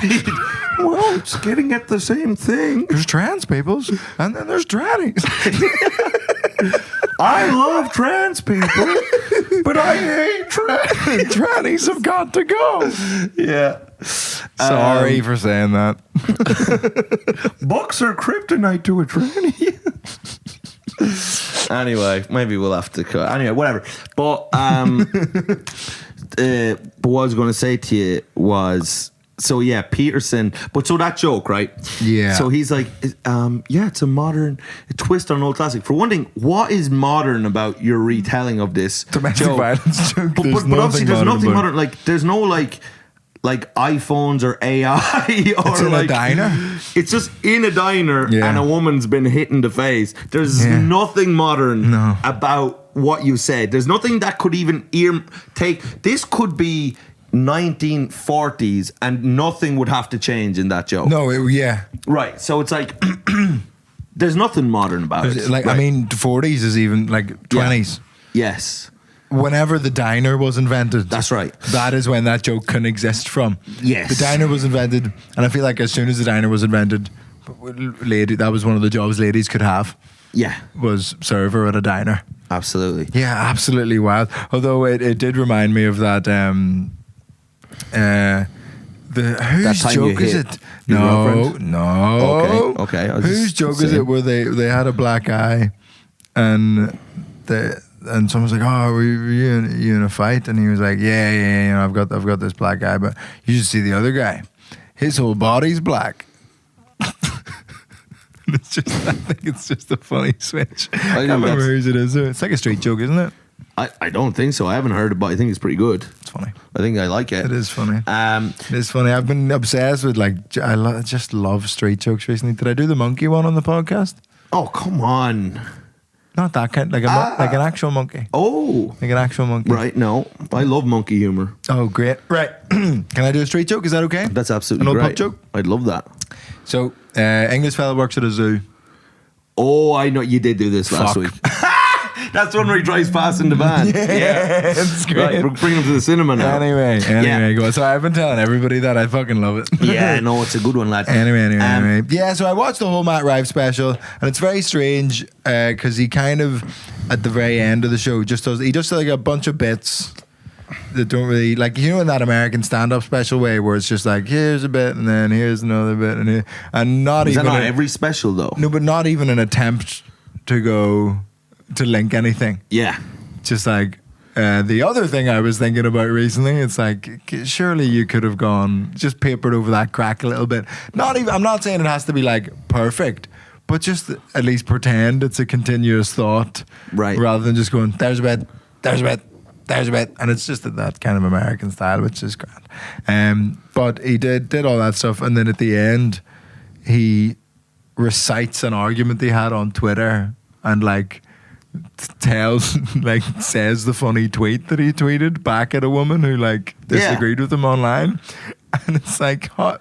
[SPEAKER 2] Well, it's getting at the same thing.
[SPEAKER 1] There's trans peoples, and then there's trannies.
[SPEAKER 2] I love trans people, but I hate
[SPEAKER 1] trannies have got to go.
[SPEAKER 2] Yeah.
[SPEAKER 1] Sorry for saying that.
[SPEAKER 2] Bucks are kryptonite to a tranny. Anyway, maybe we'll have to cut. Anyway, whatever. But what I was going to say to you was, so yeah, Peterson. But so that joke, right?
[SPEAKER 1] Yeah.
[SPEAKER 2] So he's like, yeah, it's a modern twist on an old classic. For one thing, what is modern about your retelling of this
[SPEAKER 1] domestic violence joke?
[SPEAKER 2] But obviously, there's nothing modern. Like, there's no like iPhones or AI or
[SPEAKER 1] it's in
[SPEAKER 2] like
[SPEAKER 1] a diner.
[SPEAKER 2] It's just in a diner and a woman's been hit in the face. There's nothing modern about what you said. There's nothing that could even take. This could be 1940s and nothing would have to change in that joke.
[SPEAKER 1] No,
[SPEAKER 2] right. So it's like there's nothing modern about it.
[SPEAKER 1] Like
[SPEAKER 2] right.
[SPEAKER 1] I mean, the 40s is even like 20s.
[SPEAKER 2] Yes.
[SPEAKER 1] Whenever the diner was invented,
[SPEAKER 2] that's right.
[SPEAKER 1] That is when that joke can exist from.
[SPEAKER 2] Yes,
[SPEAKER 1] the diner was invented, and I feel like as soon as the diner was invented, that was one of the jobs ladies could have.
[SPEAKER 2] Yeah,
[SPEAKER 1] was server at a diner.
[SPEAKER 2] Absolutely.
[SPEAKER 1] Yeah, absolutely wild. Although it did remind me of that. Whose joke is it? No.
[SPEAKER 2] Okay.
[SPEAKER 1] Whose joke is it where they had a black eye, and someone's like, "Oh, were you in a fight?" And he was like, "Yeah, you know, I've got this black guy, but you should see the other guy. His whole body's black." I think it's just a funny switch. I can't remember whose it is. It's like a street joke, isn't it?
[SPEAKER 2] I don't think so. I haven't heard it, but I think it's pretty good.
[SPEAKER 1] It's funny.
[SPEAKER 2] I think I like it.
[SPEAKER 1] It is funny. It is funny. I've been obsessed with I just love street jokes recently. Did I do the monkey one on the podcast?
[SPEAKER 2] Oh, come on.
[SPEAKER 1] Not that kind, like an actual monkey.
[SPEAKER 2] Oh,
[SPEAKER 1] like an actual monkey.
[SPEAKER 2] Right? No, I love monkey humor.
[SPEAKER 1] Oh, great! Right, can I do a street joke? Is that okay?
[SPEAKER 2] That's absolutely
[SPEAKER 1] an old
[SPEAKER 2] great.
[SPEAKER 1] pub joke.
[SPEAKER 2] I'd love that.
[SPEAKER 1] So, English fella works at a zoo.
[SPEAKER 2] Oh, I know you did do this last week. That's the one where he drives past in the van.
[SPEAKER 1] Yeah, it's great.
[SPEAKER 2] Right, we're bringing him to the cinema now.
[SPEAKER 1] Anyway, go on. So I've been telling everybody that I fucking love it.
[SPEAKER 2] Yeah, no, it's a good one, lad.
[SPEAKER 1] Anyway. Yeah, so I watched the whole Matt Rife special, and it's very strange because he kind of, at the very end of the show, just does like a bunch of bits that don't really, like, you know, in that American stand-up special way where it's just like, here's a bit and then here's another bit and not
[SPEAKER 2] Is
[SPEAKER 1] even
[SPEAKER 2] that not every special though?
[SPEAKER 1] No, but not even an attempt to link anything.
[SPEAKER 2] Yeah.
[SPEAKER 1] Just like the other thing I was thinking about recently, it's like, surely you could have just papered over that crack a little bit. I'm not saying it has to be like perfect, but just at least pretend it's a continuous thought.
[SPEAKER 2] Right.
[SPEAKER 1] Rather than just going, there's a bit. And it's just that kind of American style, which is grand. But he did all that stuff. And then at the end, he recites an argument they had on Twitter and like says the funny tweet that he tweeted back at a woman who like disagreed with him online. And it's like, how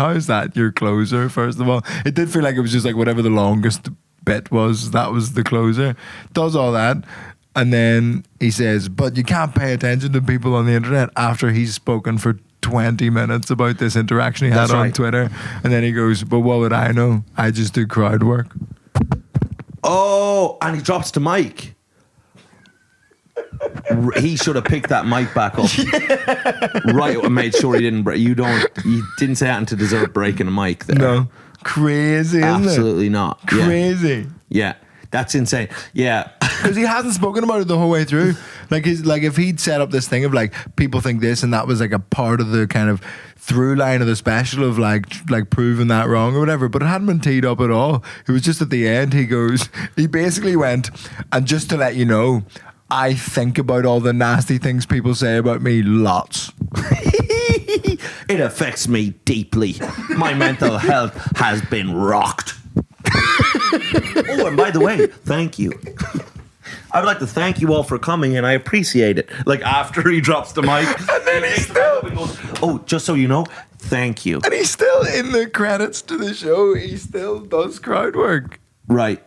[SPEAKER 1] is that your closer, first of all? It did feel like it was just like whatever the longest bit was. That was the closer. Does all that. And then he says, but you can't pay attention to people on the internet after he's spoken for 20 minutes about this interaction he had on Twitter. And then he goes, but what would I know? I just do crowd work.
[SPEAKER 2] Oh, and he drops the mic. He should have picked that mic back up. Right, and made sure he didn't break. You didn't say anything to deserve breaking a mic there.
[SPEAKER 1] No. Crazy, isn't it?
[SPEAKER 2] Absolutely not.
[SPEAKER 1] Crazy.
[SPEAKER 2] Yeah. That's insane. Yeah.
[SPEAKER 1] Because he hasn't spoken about it the whole way through. Like if he'd set up this thing of like people think this and that was like a part of the kind of through line of the special of like proving that wrong or whatever, but it hadn't been teed up at all. It was just at the end he basically went, and just to let you know, I think about all the nasty things people say about me lots.
[SPEAKER 2] It affects me deeply. My mental health has been rocked. Oh, and by the way, thank you. I would like to thank you all for coming, and I appreciate it. Like after he drops the mic, and then he still goes, "Oh, just so you know, thank you."
[SPEAKER 1] And he's still in the credits to the show. He still does crowd work.
[SPEAKER 2] Right.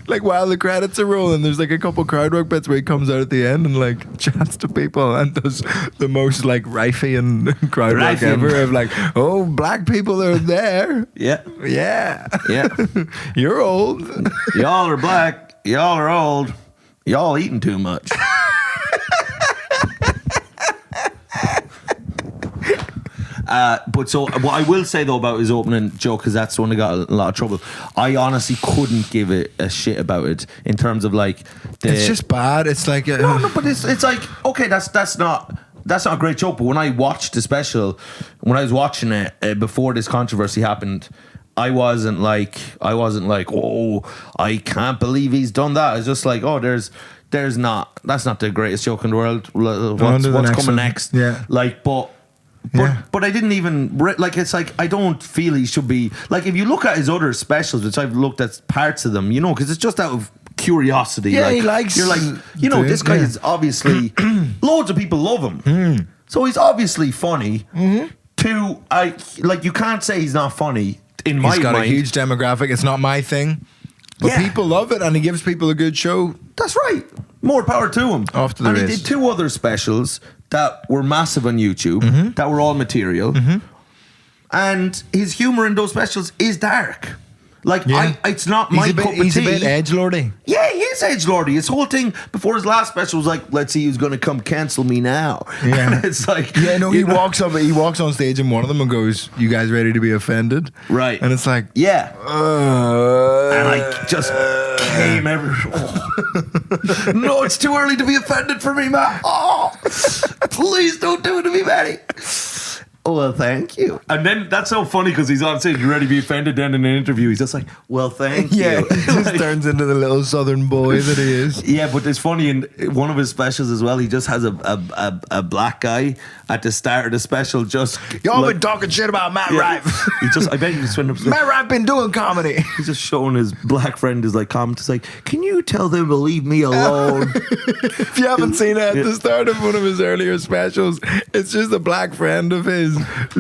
[SPEAKER 1] While the credits are rolling, there's like a couple crowd work bits where he comes out at the end and like chats to people and does the most like Rife-ian crowd work ever of like, oh, black people are there.
[SPEAKER 2] Yeah.
[SPEAKER 1] Yeah.
[SPEAKER 2] Yeah.
[SPEAKER 1] You're old.
[SPEAKER 2] Y'all are black. Y'all are old. Y'all eating too much. But so what I will say though about his opening joke, because that's the one that got a lot of trouble, I honestly couldn't give it a shit about it in terms of like
[SPEAKER 1] it's just bad. It's like
[SPEAKER 2] no, but it's like, okay, that's not a great joke. But when I watched the special, when I was watching it before this controversy happened, I wasn't like, oh, I can't believe he's done that. It's just like, oh, that's not the greatest joke in the world. What's coming next?
[SPEAKER 1] Yeah.
[SPEAKER 2] But I didn't even it's like I don't feel he should be like, if you look at his other specials, which I've looked at parts of them, because it's just out of curiosity.
[SPEAKER 1] Yeah, he likes.
[SPEAKER 2] You're like, this guy is obviously loads of people love him, so he's obviously funny. You can't say he's not funny. In my mind,
[SPEAKER 1] he's got a huge demographic. It's not my thing, but people love it, and he gives people a good show.
[SPEAKER 2] That's right. More power to him.
[SPEAKER 1] Off to the race.
[SPEAKER 2] And he did 2 other specials that were massive on YouTube, that were all material. And his humor in those specials is dark. It's not my cup of tea.
[SPEAKER 1] He's a bit edgelordy.
[SPEAKER 2] Yeah, he is edgelordy. His whole thing before his last special was like, let's see who's going to come cancel me now.
[SPEAKER 1] Yeah.
[SPEAKER 2] And it's like...
[SPEAKER 1] Yeah, no, he walks on stage in one of them and goes, you guys ready to be offended?
[SPEAKER 2] Right.
[SPEAKER 1] And it's like...
[SPEAKER 2] Yeah. And I just came No, it's too early to be offended for me, man. Oh, please don't do it to me, Matty. Oh, well, thank you. And then that's so funny because he's on stage, you ready to be offended? Then in an interview, he's just like, well, thank you.
[SPEAKER 1] Yeah, he just turns into the little southern boy that he is.
[SPEAKER 2] Yeah, but it's funny in one of his specials as well, he just has a black guy at the start of the special just...
[SPEAKER 1] Y'all been talking shit about Matt Rife.
[SPEAKER 2] I bet he just went up to...
[SPEAKER 1] Matt Rife been doing comedy.
[SPEAKER 2] He's just showing his black friend his comment. It's like, can you tell them to leave me alone?
[SPEAKER 1] If you haven't seen it at the start of one of his earlier specials, it's just a black friend of his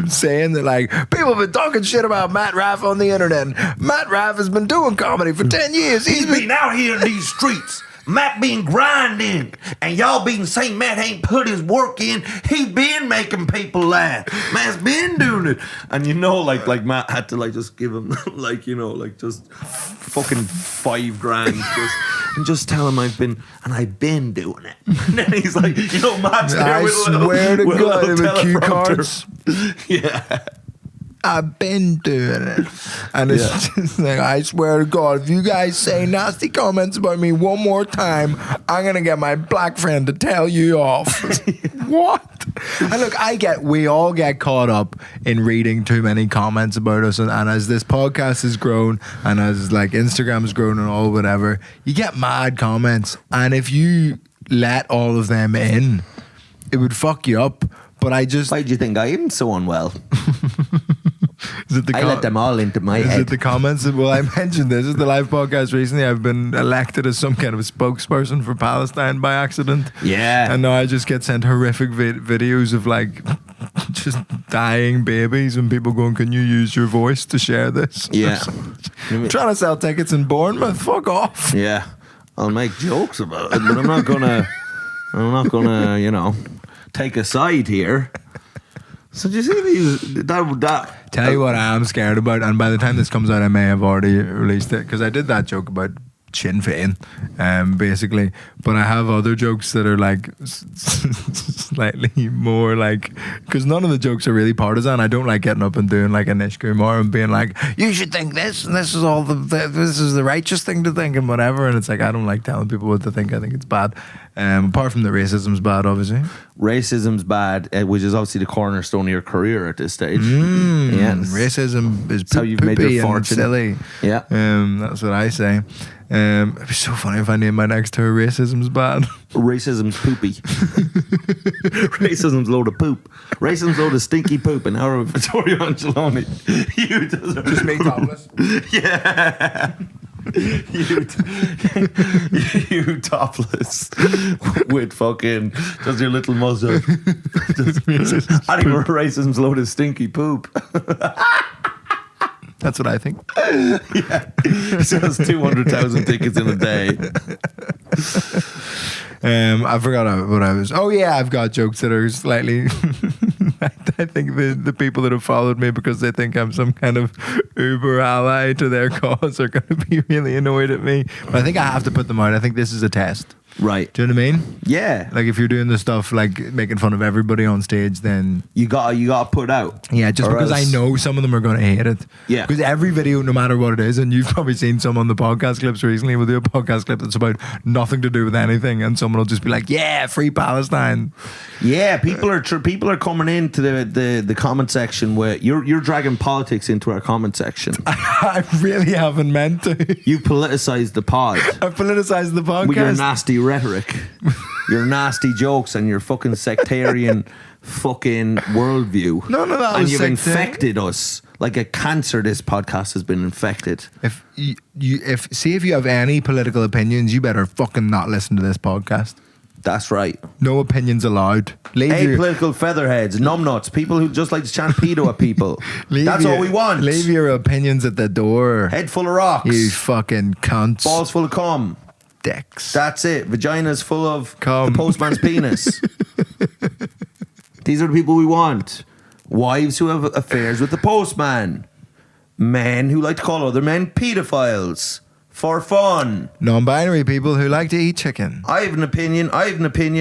[SPEAKER 1] saying that like, people have been talking shit about Matt Rife on the internet. Matt Rife has been doing comedy for 10 years.
[SPEAKER 2] He's been out here in these streets. Matt been grinding, and y'all been saying Matt ain't put his work in. He been making people laugh. Matt's been doing it, and like Matt had to just give him just fucking $5,000 and just tell him I've been doing it. And then he's like, Matt's there
[SPEAKER 1] I
[SPEAKER 2] with
[SPEAKER 1] swear to God, with cue
[SPEAKER 2] teleprompter.
[SPEAKER 1] cards.
[SPEAKER 2] Yeah.
[SPEAKER 1] I've been doing it. And it's just like, I swear to God, if you guys say nasty comments about me one more time, I'm going to get my black friend to tell you off. What? And look, we all get caught up in reading too many comments about us. And as this podcast has grown and as like Instagram has grown and all whatever, you get mad comments. And if you let all of them in, it would fuck you up. But why do
[SPEAKER 2] you think I am so unwell?
[SPEAKER 1] I
[SPEAKER 2] let them all into my head.
[SPEAKER 1] Is it the comments? Well, I mentioned this is the live podcast recently. I've been elected as some kind of a spokesperson for Palestine by accident.
[SPEAKER 2] Yeah.
[SPEAKER 1] And now I just get sent horrific videos of like just dying babies and people going, can you use your voice to share this?
[SPEAKER 2] Yeah.
[SPEAKER 1] Trying to sell tickets in Bournemouth, fuck off.
[SPEAKER 2] Yeah. I'll make jokes about it, but I'm not gonna, you know, take a side here. So do you see these, that
[SPEAKER 1] Tell you what I am scared about, and by the time this comes out I may have already released it, because I did that joke about Sinn Féin, basically, but I have other jokes that are like slightly more like, because none of the jokes are really partisan. I don't like getting up and doing like a Nish Kumar and being like, you should think this and this is all this is the righteous thing to think and whatever, and it's like I don't like telling people what to think. I think it's bad, apart from the racism's bad, obviously. Racism's
[SPEAKER 2] bad, which is obviously the cornerstone of your career at this stage.
[SPEAKER 1] Yes. Racism is
[SPEAKER 2] how you've made your fortune.
[SPEAKER 1] Silly.
[SPEAKER 2] Yeah.
[SPEAKER 1] That's what I say. It'd be so funny if I named my next tour Racism's Bad.
[SPEAKER 2] Racism's poopy. Racism's load of poop. Racism's load of stinky poop. And now Vittorio Angelone. You
[SPEAKER 1] just make topless.
[SPEAKER 2] Yeah. You topless with fucking just your little muzzle. I think racism's load of stinky poop.
[SPEAKER 1] That's what I think.
[SPEAKER 2] Yeah, he sells 200,000 tickets in a day.
[SPEAKER 1] I forgot what I was. Oh yeah, I've got jokes that are slightly. I think the people that have followed me because they think I'm some kind of Uber ally to their cause are going to be really annoyed at me. But I think I have to put them out. I think this is a test.
[SPEAKER 2] Right.
[SPEAKER 1] Do you know what I mean?
[SPEAKER 2] Yeah.
[SPEAKER 1] Like if you're doing the stuff like making fun of everybody on stage, then
[SPEAKER 2] you gotta put out.
[SPEAKER 1] Yeah, just because I know some of them are going to hate it.
[SPEAKER 2] Yeah.
[SPEAKER 1] Because every video, no matter what it is, and you've probably seen some on the podcast clips recently, we'll do a podcast clip that's about nothing to do with anything, and someone will just be like, "Yeah, free Palestine."
[SPEAKER 2] Yeah, people are coming into the comment section where you're dragging politics into our comment section.
[SPEAKER 1] I really haven't meant to.
[SPEAKER 2] You politicized the pod.
[SPEAKER 1] I politicized the podcast
[SPEAKER 2] with your nasty rhetoric, your nasty jokes, and your fucking sectarian fucking worldview.
[SPEAKER 1] None of that
[SPEAKER 2] and
[SPEAKER 1] was
[SPEAKER 2] you've
[SPEAKER 1] sectarian.
[SPEAKER 2] Infected us like a cancer. This podcast has been infected.
[SPEAKER 1] If you have any political opinions, you better fucking not listen to this podcast.
[SPEAKER 2] That's right.
[SPEAKER 1] No opinions allowed.
[SPEAKER 2] Apolitical featherheads, numbnuts, people who just like to chant pedo at people. That's all we want.
[SPEAKER 1] Leave your opinions at the door.
[SPEAKER 2] Head full of rocks.
[SPEAKER 1] You fucking cunts.
[SPEAKER 2] Balls full of cum.
[SPEAKER 1] Dicks.
[SPEAKER 2] That's it. Vaginas full of
[SPEAKER 1] cum.
[SPEAKER 2] The postman's penis. These are the people we want. Wives who have affairs with the postman. Men who like to call other men pedophiles. For fun.
[SPEAKER 1] Non-binary people who like to eat chicken.
[SPEAKER 2] I have an opinion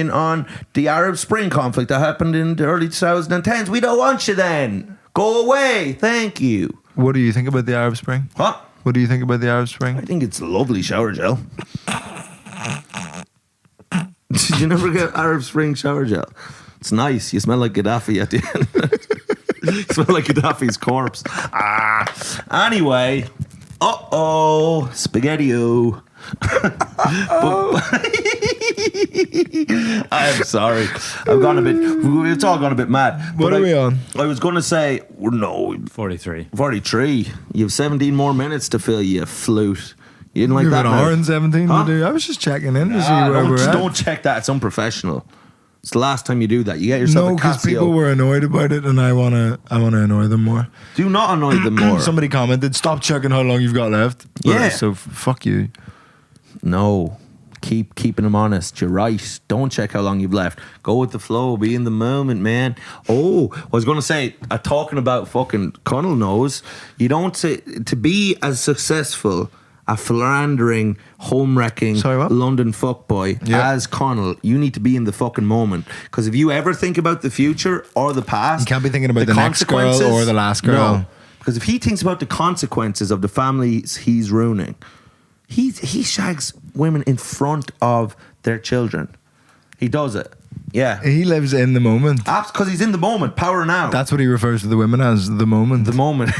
[SPEAKER 2] on the Arab Spring conflict that happened in the early 2010s. We don't want you then. Go away. Thank you.
[SPEAKER 1] What do you think about the Arab Spring?
[SPEAKER 2] Huh?
[SPEAKER 1] What do you think about the Arab Spring?
[SPEAKER 2] I think it's a lovely shower gel. Did you never get Arab Spring shower gel? It's nice. You smell like Gaddafi at the end. You smell like Gaddafi's corpse. Anyway. Spaghetti-o. I'm sorry. It's all gone a bit mad.
[SPEAKER 1] What are we on?
[SPEAKER 2] I was going to say, no.
[SPEAKER 3] 43.
[SPEAKER 2] 43. You have 17 more minutes to fill, you flute. You didn't like
[SPEAKER 1] You
[SPEAKER 2] that?
[SPEAKER 1] have an hour and 17 to do. I was just checking in to see where we're at.
[SPEAKER 2] Don't check that. It's unprofessional. It's the last time you do that. You get yourself a Casio.
[SPEAKER 1] No, because people were annoyed about it, and I wanna annoy them more.
[SPEAKER 2] Do not annoy them more.
[SPEAKER 1] Somebody commented, "Stop checking how long you've got left."
[SPEAKER 2] Yeah.
[SPEAKER 1] So fuck you.
[SPEAKER 2] No. Keeping them honest. You're right. Don't check how long you've left. Go with the flow. Be in the moment, man. Oh, I was going to say, talking about fucking Connell knows, you don't say, to be as successful a philandering, home-wrecking London fuckboy as Connell, you need to be in the fucking moment. Because if you ever think about the future or the past,
[SPEAKER 1] you can't be thinking about the next girl or the last girl.
[SPEAKER 2] No. Because if he thinks about the consequences of the families he's ruining, he shags women in front of their children. He does it. Yeah.
[SPEAKER 1] He lives in the moment.
[SPEAKER 2] Because he's in the moment. Power now.
[SPEAKER 1] That's what he refers to the women as, the moment.
[SPEAKER 2] The moment.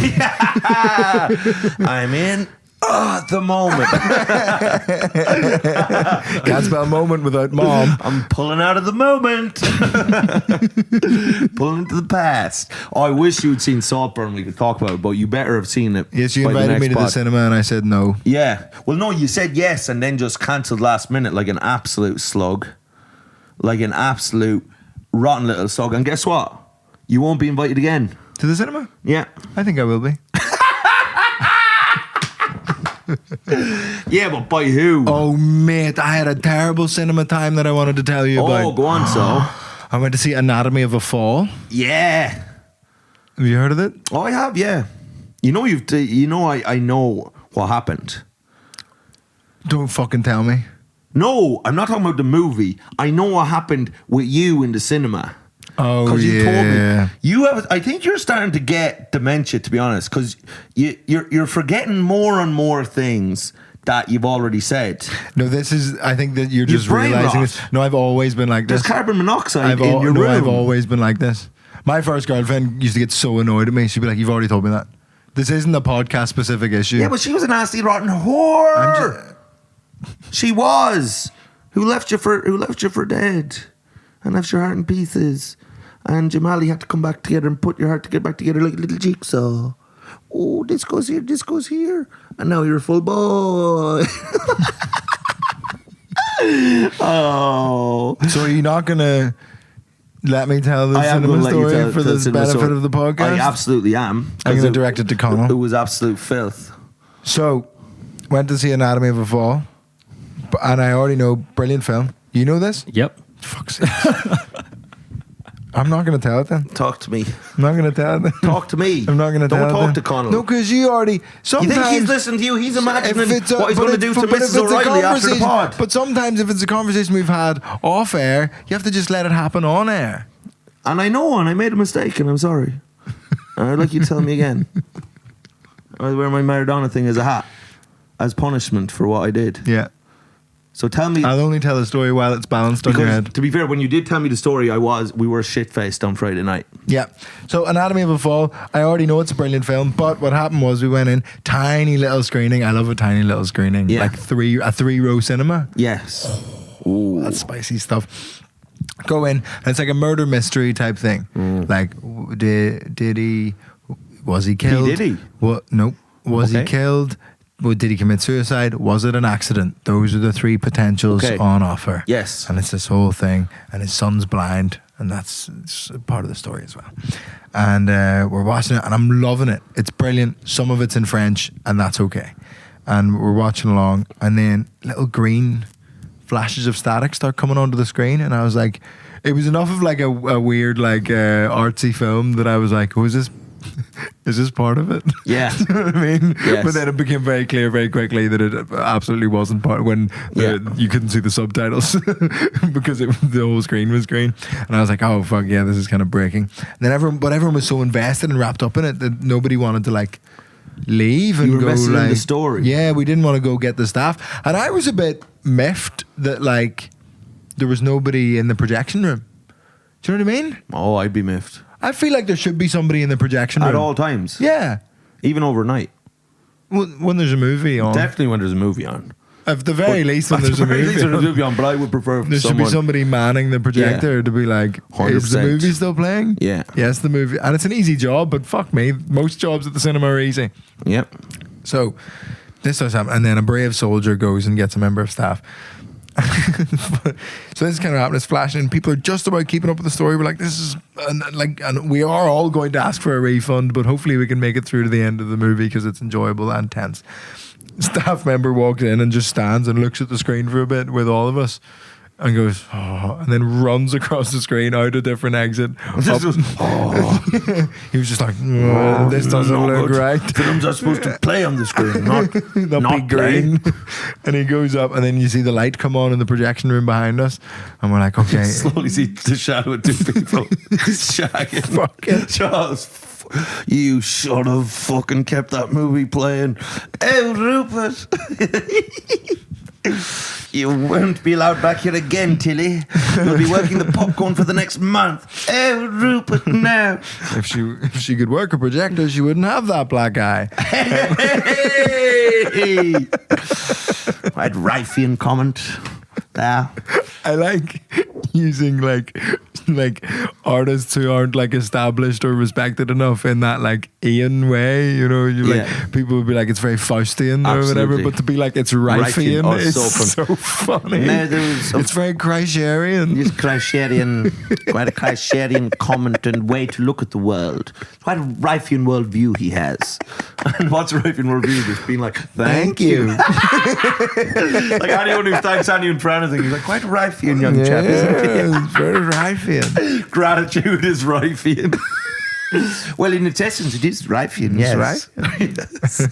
[SPEAKER 2] I'm in the moment.
[SPEAKER 1] Can't spell moment without mom.
[SPEAKER 2] I'm pulling out of the moment. Pulling into the past. Oh, I wish you'd seen Saltburn. We could talk about it, but you better have seen it.
[SPEAKER 1] Yes, you invited me to the cinema and I said no.
[SPEAKER 2] Yeah. Well, no, you said yes and then just cancelled last minute like an absolute slug. Like an absolute rotten little slug. And guess what? You won't be invited again.
[SPEAKER 1] To the cinema?
[SPEAKER 2] Yeah.
[SPEAKER 1] I think I will be.
[SPEAKER 2] Yeah, but by who?
[SPEAKER 1] Oh, mate, I had a terrible cinema time that I wanted to tell you about.
[SPEAKER 2] Oh, go on, so.
[SPEAKER 1] I went to see Anatomy of a Fall.
[SPEAKER 2] Yeah.
[SPEAKER 1] Have you heard of it?
[SPEAKER 2] Oh, I have, yeah. You know, I know what happened.
[SPEAKER 1] Don't fucking tell me.
[SPEAKER 2] No, I'm not talking about the movie. I know what happened with you in the cinema.
[SPEAKER 1] Oh,
[SPEAKER 2] Because
[SPEAKER 1] yeah.
[SPEAKER 2] you told me you have. I think you're starting to get dementia, to be honest, because you're forgetting more and more things that you've already said.
[SPEAKER 1] No, this is. I think that you're just
[SPEAKER 2] brain
[SPEAKER 1] realizing
[SPEAKER 2] rot.
[SPEAKER 1] this. No, I've always been like
[SPEAKER 2] There's
[SPEAKER 1] this.
[SPEAKER 2] carbon monoxide in your room.
[SPEAKER 1] I've always been like this. My first girlfriend used to get so annoyed at me. She'd be like, "You've already told me that. This isn't a podcast specific issue."
[SPEAKER 2] Yeah, but she was a nasty, rotten whore. She was. Who left you for dead, and left your heart in pieces. And Jamali had to come back together and put your heart to get back together like a little jigsaw. Oh, this goes here. And now you're a full boy. Oh.
[SPEAKER 1] So are you not going to let me tell the
[SPEAKER 2] I am
[SPEAKER 1] cinema
[SPEAKER 2] gonna let you
[SPEAKER 1] story
[SPEAKER 2] tell
[SPEAKER 1] for
[SPEAKER 2] the
[SPEAKER 1] the
[SPEAKER 2] cinema
[SPEAKER 1] benefit
[SPEAKER 2] story.
[SPEAKER 1] of the podcast?
[SPEAKER 2] I absolutely am.
[SPEAKER 1] I'm going to direct it to Connell.
[SPEAKER 2] It was absolute filth.
[SPEAKER 1] So, went to see Anatomy of a Fall. And I already know, brilliant film. You know this?
[SPEAKER 3] Yep.
[SPEAKER 1] Fuck's sake. I'm not going to tell it then.
[SPEAKER 2] Talk to me.
[SPEAKER 1] I'm not going to tell it then.
[SPEAKER 2] Talk to me.
[SPEAKER 1] I'm not going to tell it
[SPEAKER 2] Don't talk
[SPEAKER 1] then.
[SPEAKER 2] to Connell.
[SPEAKER 1] No, because you already...
[SPEAKER 2] You
[SPEAKER 1] Sometimes,
[SPEAKER 2] think he's listening to you? He's imagining what he's
[SPEAKER 1] but
[SPEAKER 2] going to do to
[SPEAKER 1] but if
[SPEAKER 2] Mrs.
[SPEAKER 1] it's a
[SPEAKER 2] O'Reilly after the
[SPEAKER 1] conversation-
[SPEAKER 2] pod.
[SPEAKER 1] But sometimes if it's a conversation we've had off air, you have to just let it happen on air.
[SPEAKER 2] And I know, and I made a mistake, and I'm sorry. And I'd like you to tell me again. I wear my Maradona thing as a hat, as punishment for what I did.
[SPEAKER 1] Yeah.
[SPEAKER 2] So tell me,
[SPEAKER 1] I'll only tell the story while it's balanced on your
[SPEAKER 2] because
[SPEAKER 1] head.
[SPEAKER 2] to be fair, when you did tell me the story, we were shit-faced on Friday night.
[SPEAKER 1] Yeah. So Anatomy of a Fall, I already know it's a brilliant film, but what happened was we went in, tiny little screening. I love a tiny little screening.
[SPEAKER 2] Yeah.
[SPEAKER 1] Like a 3-row cinema.
[SPEAKER 2] Yes.
[SPEAKER 1] Ooh, that's spicy stuff. Go in, and it's like a murder mystery type thing. Like, was he killed?
[SPEAKER 2] Did he?
[SPEAKER 1] What? Nope. Was he
[SPEAKER 2] Okay.
[SPEAKER 1] killed? Did he commit suicide? Was it an accident? Those are the three potentials
[SPEAKER 2] Okay.
[SPEAKER 1] on offer.
[SPEAKER 2] Yes.
[SPEAKER 1] And it's this whole thing, and his son's blind, and that's it's part of the story as well. And we're watching it, and I'm loving it. It's brilliant. Some of it's in French, and that's okay. And we're watching along, and then little green flashes of static start coming onto the screen, and I was like, it was enough of like a weird like artsy film that I was like, oh, is this part of it?
[SPEAKER 2] Yeah.
[SPEAKER 1] You know what I mean?
[SPEAKER 2] Yes.
[SPEAKER 1] But then it became very clear very quickly that it absolutely wasn't part when you couldn't see the subtitles because the whole screen was green. And I was like, oh fuck yeah, this is kind of breaking. And then everyone was so invested and wrapped up in it that nobody wanted to like leave and
[SPEAKER 2] You were
[SPEAKER 1] go
[SPEAKER 2] invested in
[SPEAKER 1] like
[SPEAKER 2] the story.
[SPEAKER 1] Yeah, we didn't want to go get the staff. And I was a bit miffed that like there was nobody in the projection room. Do you know what I mean?
[SPEAKER 2] Oh, I'd be miffed.
[SPEAKER 1] I feel like there should be somebody in the projection room
[SPEAKER 2] At all times.
[SPEAKER 1] Yeah.
[SPEAKER 2] Even overnight.
[SPEAKER 1] When there's a movie on.
[SPEAKER 2] Definitely when there's a movie on.
[SPEAKER 1] At the very least when there's a movie on.
[SPEAKER 2] But I would prefer
[SPEAKER 1] There should be somebody manning the projector to be like, is the
[SPEAKER 2] 100%.
[SPEAKER 1] movie still playing?
[SPEAKER 2] Yeah.
[SPEAKER 1] Yes, the movie. And it's an easy job, but fuck me. Most jobs at the cinema are easy.
[SPEAKER 2] Yep.
[SPEAKER 1] So this does happen. And then a brave soldier goes and gets a member of staff. So this is kind of happening. It's flashing, and people are just about keeping up with the story. We're like, this is and we are all going to ask for a refund, but hopefully we can make it through to the end of the movie because it's enjoyable and tense. Staff member walks in and just stands and looks at the screen for a bit with all of us and goes, oh, and then runs across the screen out a different exit. He was just like, this doesn't look right.
[SPEAKER 2] Films are supposed to play on the screen, not
[SPEAKER 1] Not be green. And he goes up, and then you see the light come on in the projection room behind us, and we're like, okay.
[SPEAKER 2] Slowly see the shadow of two people shagging.
[SPEAKER 1] Fucking
[SPEAKER 2] Charles, you should have fucking kept that movie playing. Oh, Rupert. You won't be allowed back here again, Tilly. You'll be working the popcorn for the next month. Oh, Rupert, no.
[SPEAKER 1] If she could work a projector, she wouldn't have that black eye.
[SPEAKER 2] Hey! I had Rifean comment there.
[SPEAKER 1] I like using like like artists who aren't like established or respected enough in that like Ian way, you know, you like people would be like it's very Faustian or whatever, but to be like it's Rifean is so funny.
[SPEAKER 2] No,
[SPEAKER 1] it's very Kreisherian.
[SPEAKER 2] It's Kreisherian, quite a Kreisherian comment and way to look at the world. Quite a Rifean worldview he has. And what's a Rifean worldview? Just being like, thank you. Like anyone who thanks anyone for anything, he's like, quite a Rifean young chap, isn't he?
[SPEAKER 1] It's very Rifean.
[SPEAKER 2] Gratitude is Rifean. Well, in its essence, it is Rifean, yes. Yes.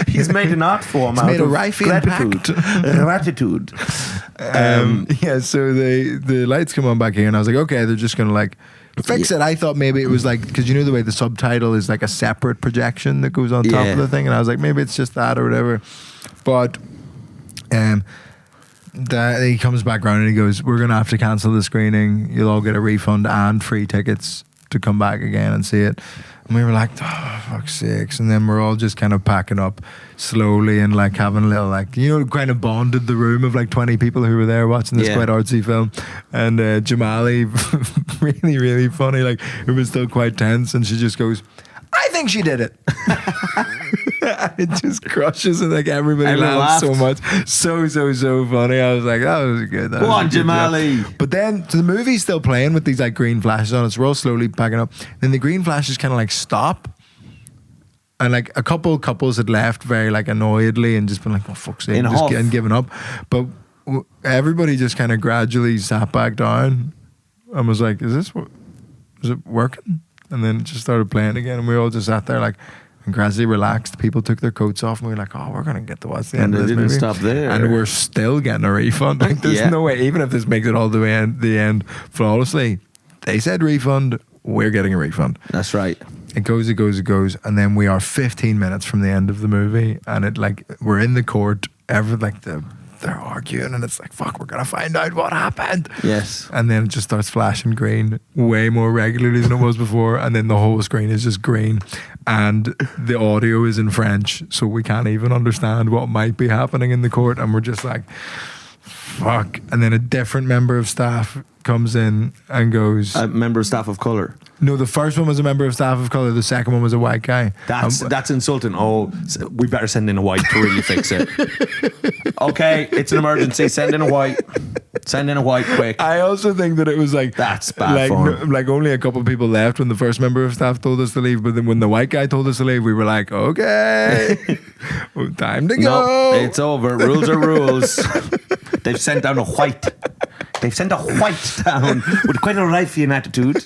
[SPEAKER 2] He's made an art form out of gratitude.
[SPEAKER 1] Yeah, so the lights come on back here, and I was like, okay, they're just going to like fix it. I thought maybe it was like, because you know the way the subtitle is like a separate projection that goes on top of the thing, and I was like, maybe it's just that or whatever. But he comes back around and he goes, we're going to have to cancel the screening. You'll all get a refund and free tickets to come back again and see it. And we were like, oh, fuck's sakes. And then we're all just kind of packing up slowly and like having a little like, you know, kind of bonded the room of like 20 people who were there watching this quite artsy film. And Jamali, really, really funny. Like it was still quite tense. And she just goes, I think she did it. It just crushes and like everybody laughs so much. So funny. I was like, that was good. Go
[SPEAKER 2] on, Jamali.
[SPEAKER 1] But then so the movie's still playing with these like green flashes on it. So we're all slowly packing up. Then the green flashes kind of like stop. And like a couple couples had left very like annoyedly and just been like, oh fuck's sake, just getting given up. But everybody just kind of gradually sat back down and was like, is it working? And then it just started playing again, and we all just sat there like and gradually relaxed. People took their coats off, and we were like, "Oh, we're gonna get to watch the end of this movie."
[SPEAKER 2] And they didn't stop there,
[SPEAKER 1] and we're still getting a refund. Like, there's no way, even if this makes it all the way the end flawlessly. They said refund. We're getting a refund.
[SPEAKER 2] That's right.
[SPEAKER 1] It goes, and then we are 15 minutes from the end of the movie, and it like we're in the court. They're arguing, and it's like, fuck, we're gonna find out what happened.
[SPEAKER 2] Yes.
[SPEAKER 1] And then it just starts flashing green way more regularly than it was before, and then the whole screen is just green, and the audio is in French, so we can't even understand what might be happening in the court, and we're just like, fuck. And then a different member of staff comes in and goes,
[SPEAKER 2] a member of staff of colour.
[SPEAKER 1] No, the first one was a member of staff of colour. The second one was a white guy.
[SPEAKER 2] That's insulting. Oh, we better send in a white to really fix it. Okay, it's an emergency. Send in a white. Send in a white quick.
[SPEAKER 1] I also think that it was like
[SPEAKER 2] that's bad form.
[SPEAKER 1] Like only a couple of people left when the first member of staff told us to leave, but then when the white guy told us to leave, we were like, okay, time to go.
[SPEAKER 2] No, it's over. Rules are rules. They've sent down a white. They've sent a white down with quite a Rifean attitude.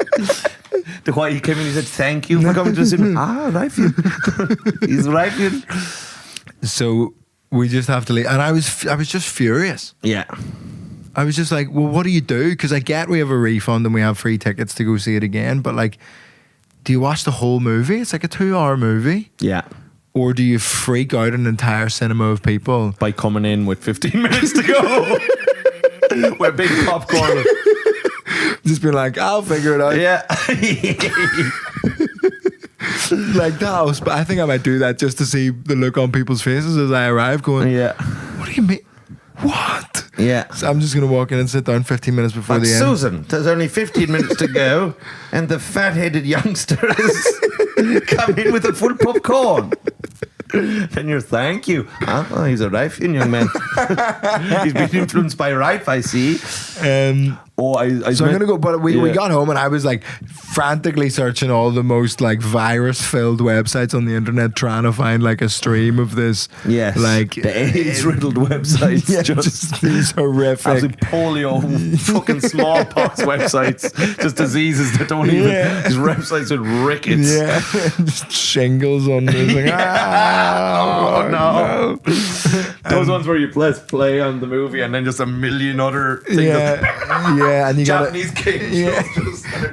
[SPEAKER 2] The white, he came in and he said, thank you for coming to the cinema. Rifean. He's Rifean.
[SPEAKER 1] So we just have to leave. And I was just furious.
[SPEAKER 2] Yeah.
[SPEAKER 1] I was just like, well, what do you do? Because I get we have a refund and we have free tickets to go see it again. But like, do you watch the whole movie? It's like a 2-hour movie.
[SPEAKER 2] Yeah.
[SPEAKER 1] Or do you freak out an entire cinema of people?
[SPEAKER 2] By coming in with 15 minutes to go. With big popcorn.
[SPEAKER 1] Just being like, I'll figure it out.
[SPEAKER 2] Yeah.
[SPEAKER 1] Like that. But I think I might do that just to see the look on people's faces as I arrive going, what do you mean? What?
[SPEAKER 2] Yeah.
[SPEAKER 1] So I'm just going to walk in and sit down 15 minutes before the end.
[SPEAKER 2] Susan, there's only 15 minutes to go, and the fat-headed youngster has come in with a full popcorn. Then you're, thank you. Oh, he's a Rifean young man. He's been influenced by Rife, I see. So I'm
[SPEAKER 1] going to go, but we got home and I was like frantically searching all the most like virus-filled websites on the internet trying to find like a stream of this.
[SPEAKER 2] Yes.
[SPEAKER 1] Like
[SPEAKER 2] the AIDS-riddled websites.
[SPEAKER 1] Yeah, just these horrific.
[SPEAKER 2] Absolute polio, fucking smallpox websites. Just diseases that don't even. These websites with rickets.
[SPEAKER 1] Yeah. Just shingles on this. Like,
[SPEAKER 2] no. Those ones where you press play on the movie and then just a million other things.
[SPEAKER 1] Yeah, and you
[SPEAKER 2] Japanese kids.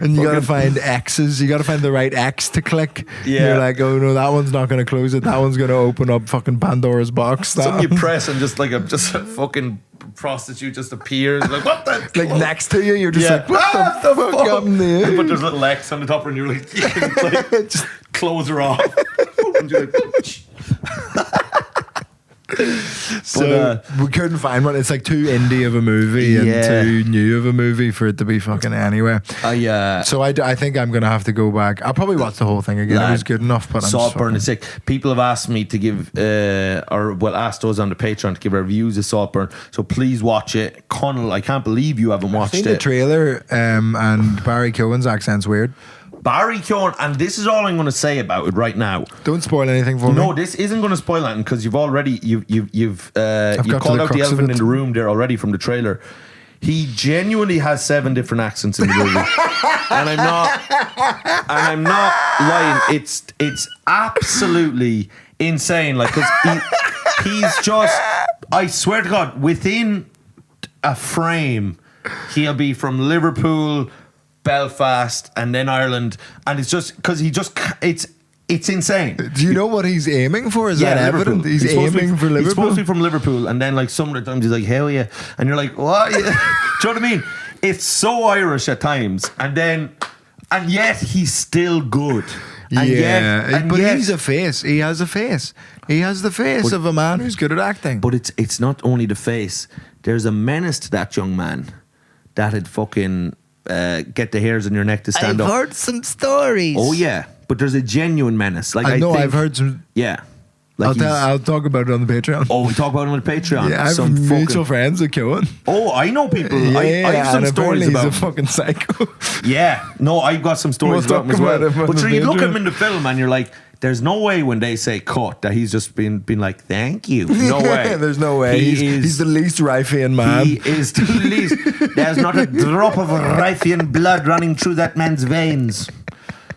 [SPEAKER 1] And you gotta find X's. You gotta find the right X to click.
[SPEAKER 2] Yeah.
[SPEAKER 1] You're like, oh no, that one's not gonna close it. That one's gonna open up fucking Pandora's box.
[SPEAKER 2] Something you press and just a fucking prostitute just appears. Like, what the?
[SPEAKER 1] Like next to you, you're just like, what the fuck happened there?
[SPEAKER 2] But there's a little X on the top and you're like, you can just close her off. And you're like,
[SPEAKER 1] So we couldn't find one. It's like too indie of a movie and too new of a movie for it to be fucking anywhere. So I think I'm gonna have to go back. I'll probably watch the whole thing again. It was good enough, but
[SPEAKER 2] Saltburn is sick. People have asked me to give, asked us on the Patreon to give our reviews of Saltburn. So please watch it, Connell. I can't believe you haven't watched it.
[SPEAKER 1] The trailer and Barry Keoghan's accent's weird.
[SPEAKER 2] Barry Keoghan, and this is all I'm going to say about it right now.
[SPEAKER 1] Don't spoil anything for me.
[SPEAKER 2] No, this isn't going to spoil anything because you've already you've called out the elephant in the room there already from the trailer. He genuinely has 7 different accents in the movie, and I'm not lying. It's absolutely insane. Like, 'cause he's just, I swear to God, within a frame, he'll be from Liverpool, Belfast, and then Ireland, and it's just because it's insane.
[SPEAKER 1] Do you know what he's aiming for? Is that
[SPEAKER 2] Liverpool.
[SPEAKER 1] evident? He's aiming for Liverpool.
[SPEAKER 2] He's supposed to be from Liverpool, and then like some of the times he's like, hell yeah, and you're like, what? Do you know what I mean? It's so Irish at times, and yet he's still good.
[SPEAKER 1] But he's a face. He has a face. He has the face of a man who's good at acting.
[SPEAKER 2] But it's not only the face. There's a menace to that young man that'd fucking get the hairs on your neck to stand up.
[SPEAKER 1] I've heard some stories.
[SPEAKER 2] Oh yeah, but there's a genuine menace. Like
[SPEAKER 1] I've heard some.
[SPEAKER 2] Yeah.
[SPEAKER 1] Like I'll talk about it on the Patreon.
[SPEAKER 2] Oh, we talk about it on the Patreon.
[SPEAKER 1] Yeah, I have some mutual friends that kill him.
[SPEAKER 2] Oh, I know people.
[SPEAKER 1] Yeah,
[SPEAKER 2] I have some stories about him.
[SPEAKER 1] He's a fucking psycho.
[SPEAKER 2] Yeah, no, I've got some stories about him as well. But sure, you look at him in the film and you're like, there's no way when they say cut that he's just been like, thank you. No way.
[SPEAKER 1] There's no way. He's the least Rifean man.
[SPEAKER 2] He is the least. There's not a drop of Rifean blood running through that man's veins.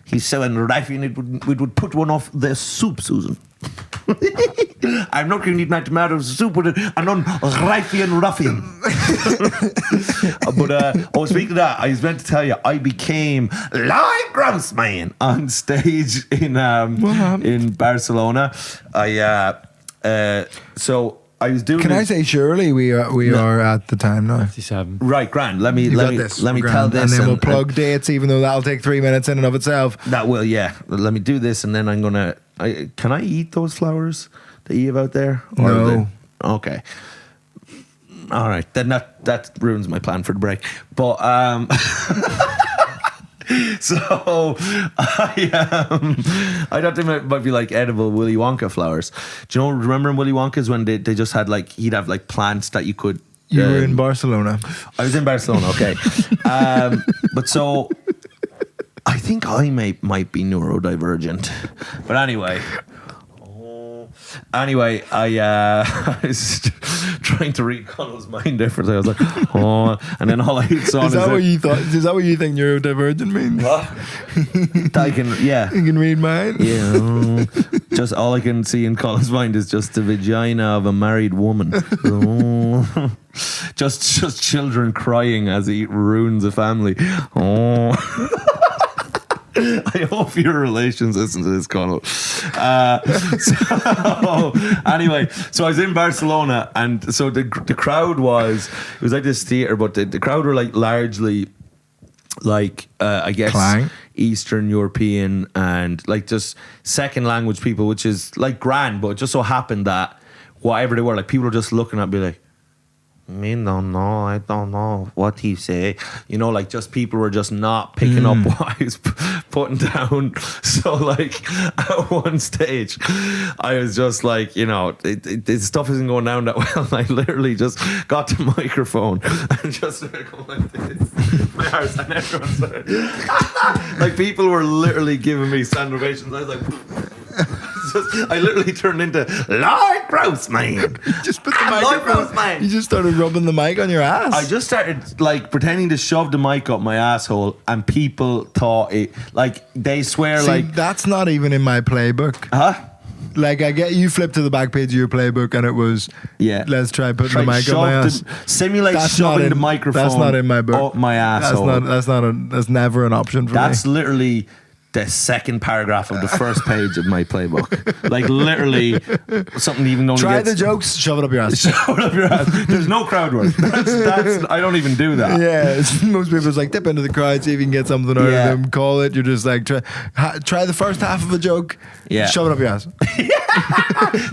[SPEAKER 2] He's so Rifean it would put one off the soup, Susan. I'm not going to eat my tomato soup with an Rifean ruffian. But speaking of that, I was meant to tell you I became like Grouse Man on stage in Barcelona. So I was doing.
[SPEAKER 1] Can I say surely we are at the time now?
[SPEAKER 2] 57. Right, grand. Let me
[SPEAKER 1] tell
[SPEAKER 2] this,
[SPEAKER 1] and then we'll plug dates, even though that'll take 3 minutes in and of itself.
[SPEAKER 2] That will, yeah. Let me do this, and then I'm gonna. Can I eat those flowers that you have out there?
[SPEAKER 1] No.
[SPEAKER 2] Okay. All right. Then that ruins my plan for the break. But so I thought they might be like edible Willy Wonka flowers. Do you remember in Willy Wonka's when they just had like, he'd have like plants that you could.
[SPEAKER 1] You were in Barcelona.
[SPEAKER 2] I was in Barcelona. Okay. But so. I think I might be neurodivergent, but anyway. I was trying to read Connell's mind there for a second. I was like, oh, and then all I saw
[SPEAKER 1] is that what you thought? Is that what you think neurodivergent means?
[SPEAKER 2] What? I can, yeah.
[SPEAKER 1] You can read mine.
[SPEAKER 2] Yeah. Just all I can see in Connell's mind is just the vagina of a married woman. Just children crying as he ruins a family. Oh. I hope your relations listen to this, Connell. So I was in Barcelona, and so the crowd was like this theatre, but the crowd were like largely like I guess
[SPEAKER 1] Clang.
[SPEAKER 2] Eastern European and like just second language people, which is like grand, but it just so happened that whatever they were, like people were just looking at me like, I don't know what he say. You know, like just people were just not picking up what I was putting down. So like at one stage, I was just like, you know, this stuff isn't going down that well. I literally just got the microphone and just started going like this. My arse, and everyone started. Like people were literally giving me stand ovations. I was like... I literally turned into Lord Grouse Man.
[SPEAKER 1] You just put the microphone. You just started rubbing the mic on your ass.
[SPEAKER 2] I just started like pretending to shove the mic up my asshole, and people thought it like they swear. See, like
[SPEAKER 1] that's not even in my playbook.
[SPEAKER 2] Huh?
[SPEAKER 1] Like I get you flipped to the back page of your playbook, and it was let's try putting the mic on my ass.
[SPEAKER 2] Simulate shoving the microphone.
[SPEAKER 1] That's not in my book.
[SPEAKER 2] Up my asshole.
[SPEAKER 1] That's never an option for me.
[SPEAKER 2] That's literally the second paragraph of the first page of my playbook. Like literally something even only
[SPEAKER 1] Try
[SPEAKER 2] gets,
[SPEAKER 1] the jokes, shove it up your ass.
[SPEAKER 2] shove it up your ass. There's no crowd work. That's I don't even do that.
[SPEAKER 1] Yeah, most people just like dip into the crowd, see if you can get something out
[SPEAKER 2] Yeah.
[SPEAKER 1] of them, call it. You're just like, try the first half of a joke, shove it up your ass.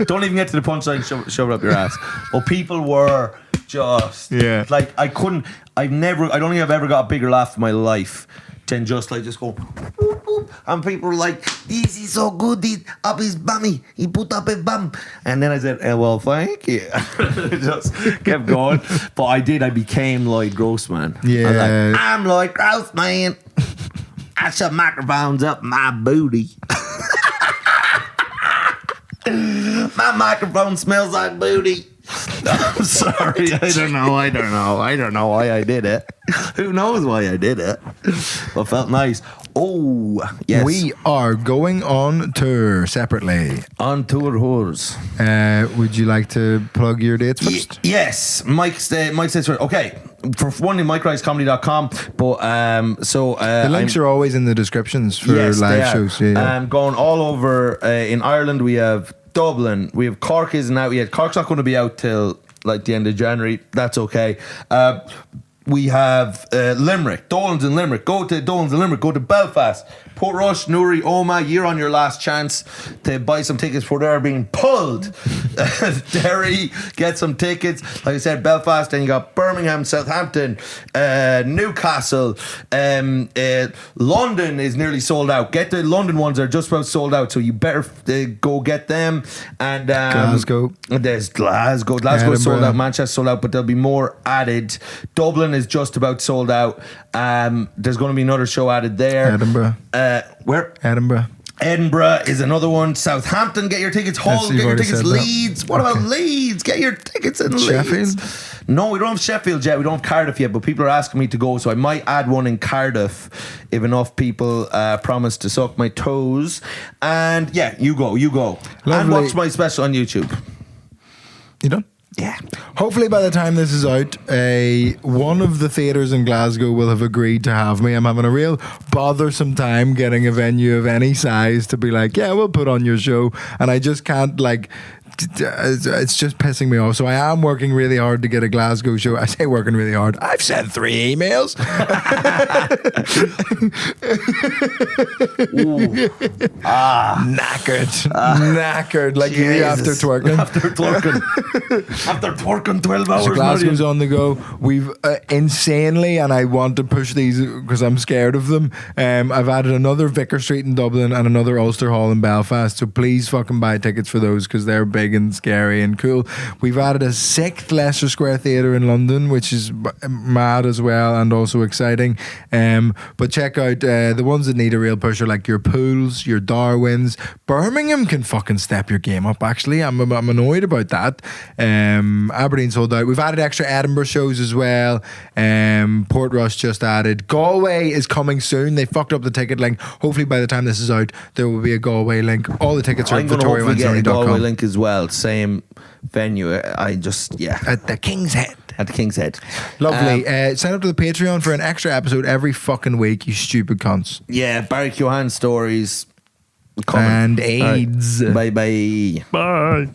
[SPEAKER 2] Don't even get to the punchline, shove it up your ass. Well, people were just like I don't think I've ever got a bigger laugh in my life than just go whoop, whoop. And people were like, this is so good, he up his bummy, he put up a bum. And then I said, well, thank you. Just kept going. But I became Lloyd Grossman.
[SPEAKER 1] Yeah.
[SPEAKER 2] I'm Lloyd Grossman. I shove microphones up my booty. My microphone smells like booty. I'm sorry. I don't know why I did it. Who knows why I did it? But felt nice. Oh, yes.
[SPEAKER 1] We are going on tour separately.
[SPEAKER 2] On tour whores.
[SPEAKER 1] Would you like to plug your dates first?
[SPEAKER 2] Yes. Mike says, okay. For one, MikeRiceComedy.com. But
[SPEAKER 1] the links are always in the descriptions for live shows.
[SPEAKER 2] Going all over in Ireland. We have Dublin. We have Cork isn't out yet. Cork's not going to be out till like the end of January. That's okay. We have Limerick, Dolan's in Limerick. Go to Dolan's in Limerick. Go to Belfast, Portrush, Newry, Omagh. You're on your last chance to buy some tickets before they're being pulled. Derry, get some tickets. Like I said, Belfast. Then you got Birmingham, Southampton, Newcastle. London is nearly sold out. Get the London ones are just about sold out, so you better go get them. And
[SPEAKER 1] Glasgow.
[SPEAKER 2] There's Glasgow. Glasgow is sold out. Manchester sold out, but there'll be more added. Dublin is just about sold out. There's going to be another show added there.
[SPEAKER 1] Edinburgh.
[SPEAKER 2] Where?
[SPEAKER 1] Edinburgh
[SPEAKER 2] is another one. Southampton, get your tickets. Hull, get your tickets. Leeds. What about Leeds? Get your tickets in
[SPEAKER 1] Sheffield?
[SPEAKER 2] Leeds. No, we don't have Sheffield yet. We don't have Cardiff yet, but people are asking me to go, so I might add one in Cardiff if enough people promise to suck my toes. And yeah, you go. Lovely. And watch my special on YouTube.
[SPEAKER 1] You done?
[SPEAKER 2] Yeah.
[SPEAKER 1] Hopefully by the time this is out, one of the theatres in Glasgow will have agreed to have me. I'm having a real bothersome time getting a venue of any size to be like, yeah, we'll put on your show. And I just can't, like, it's just pissing me off. So I am working really hard to get a Glasgow show. I say working really hard. I've sent 3 emails. Knackered like you after twerking.
[SPEAKER 2] After twerking 12 hours.
[SPEAKER 1] So Glasgow's on the go. We've insanely, and I want to push these because I'm scared of them. I've added another Vicar Street in Dublin and another Ulster Hall in Belfast. So please fucking buy tickets for those because they're big and scary and cool. We've added a 6th Leicester Square Theatre in London, which is mad as well and also exciting. But check out the ones that need a real push are like your Pools, your Darwins. Birmingham can fucking step your game up, actually. I'm annoyed about that. Aberdeen sold out. We've added extra Edinburgh shows as well. Portrush just added. Galway is coming soon. They fucked up the ticket link. Hopefully by the time this is out, there will be a Galway link. All the tickets are at VittorioAngelone.com.
[SPEAKER 2] Galway link as well. Same venue.
[SPEAKER 1] At the King's Head.
[SPEAKER 2] At the King's Head.
[SPEAKER 1] Lovely. Sign up to the Patreon for an extra episode every fucking week, you stupid cunts.
[SPEAKER 2] Yeah, Barry Keoghan stories. Coming.
[SPEAKER 1] And AIDS.
[SPEAKER 2] Right. Bye.
[SPEAKER 1] Bye.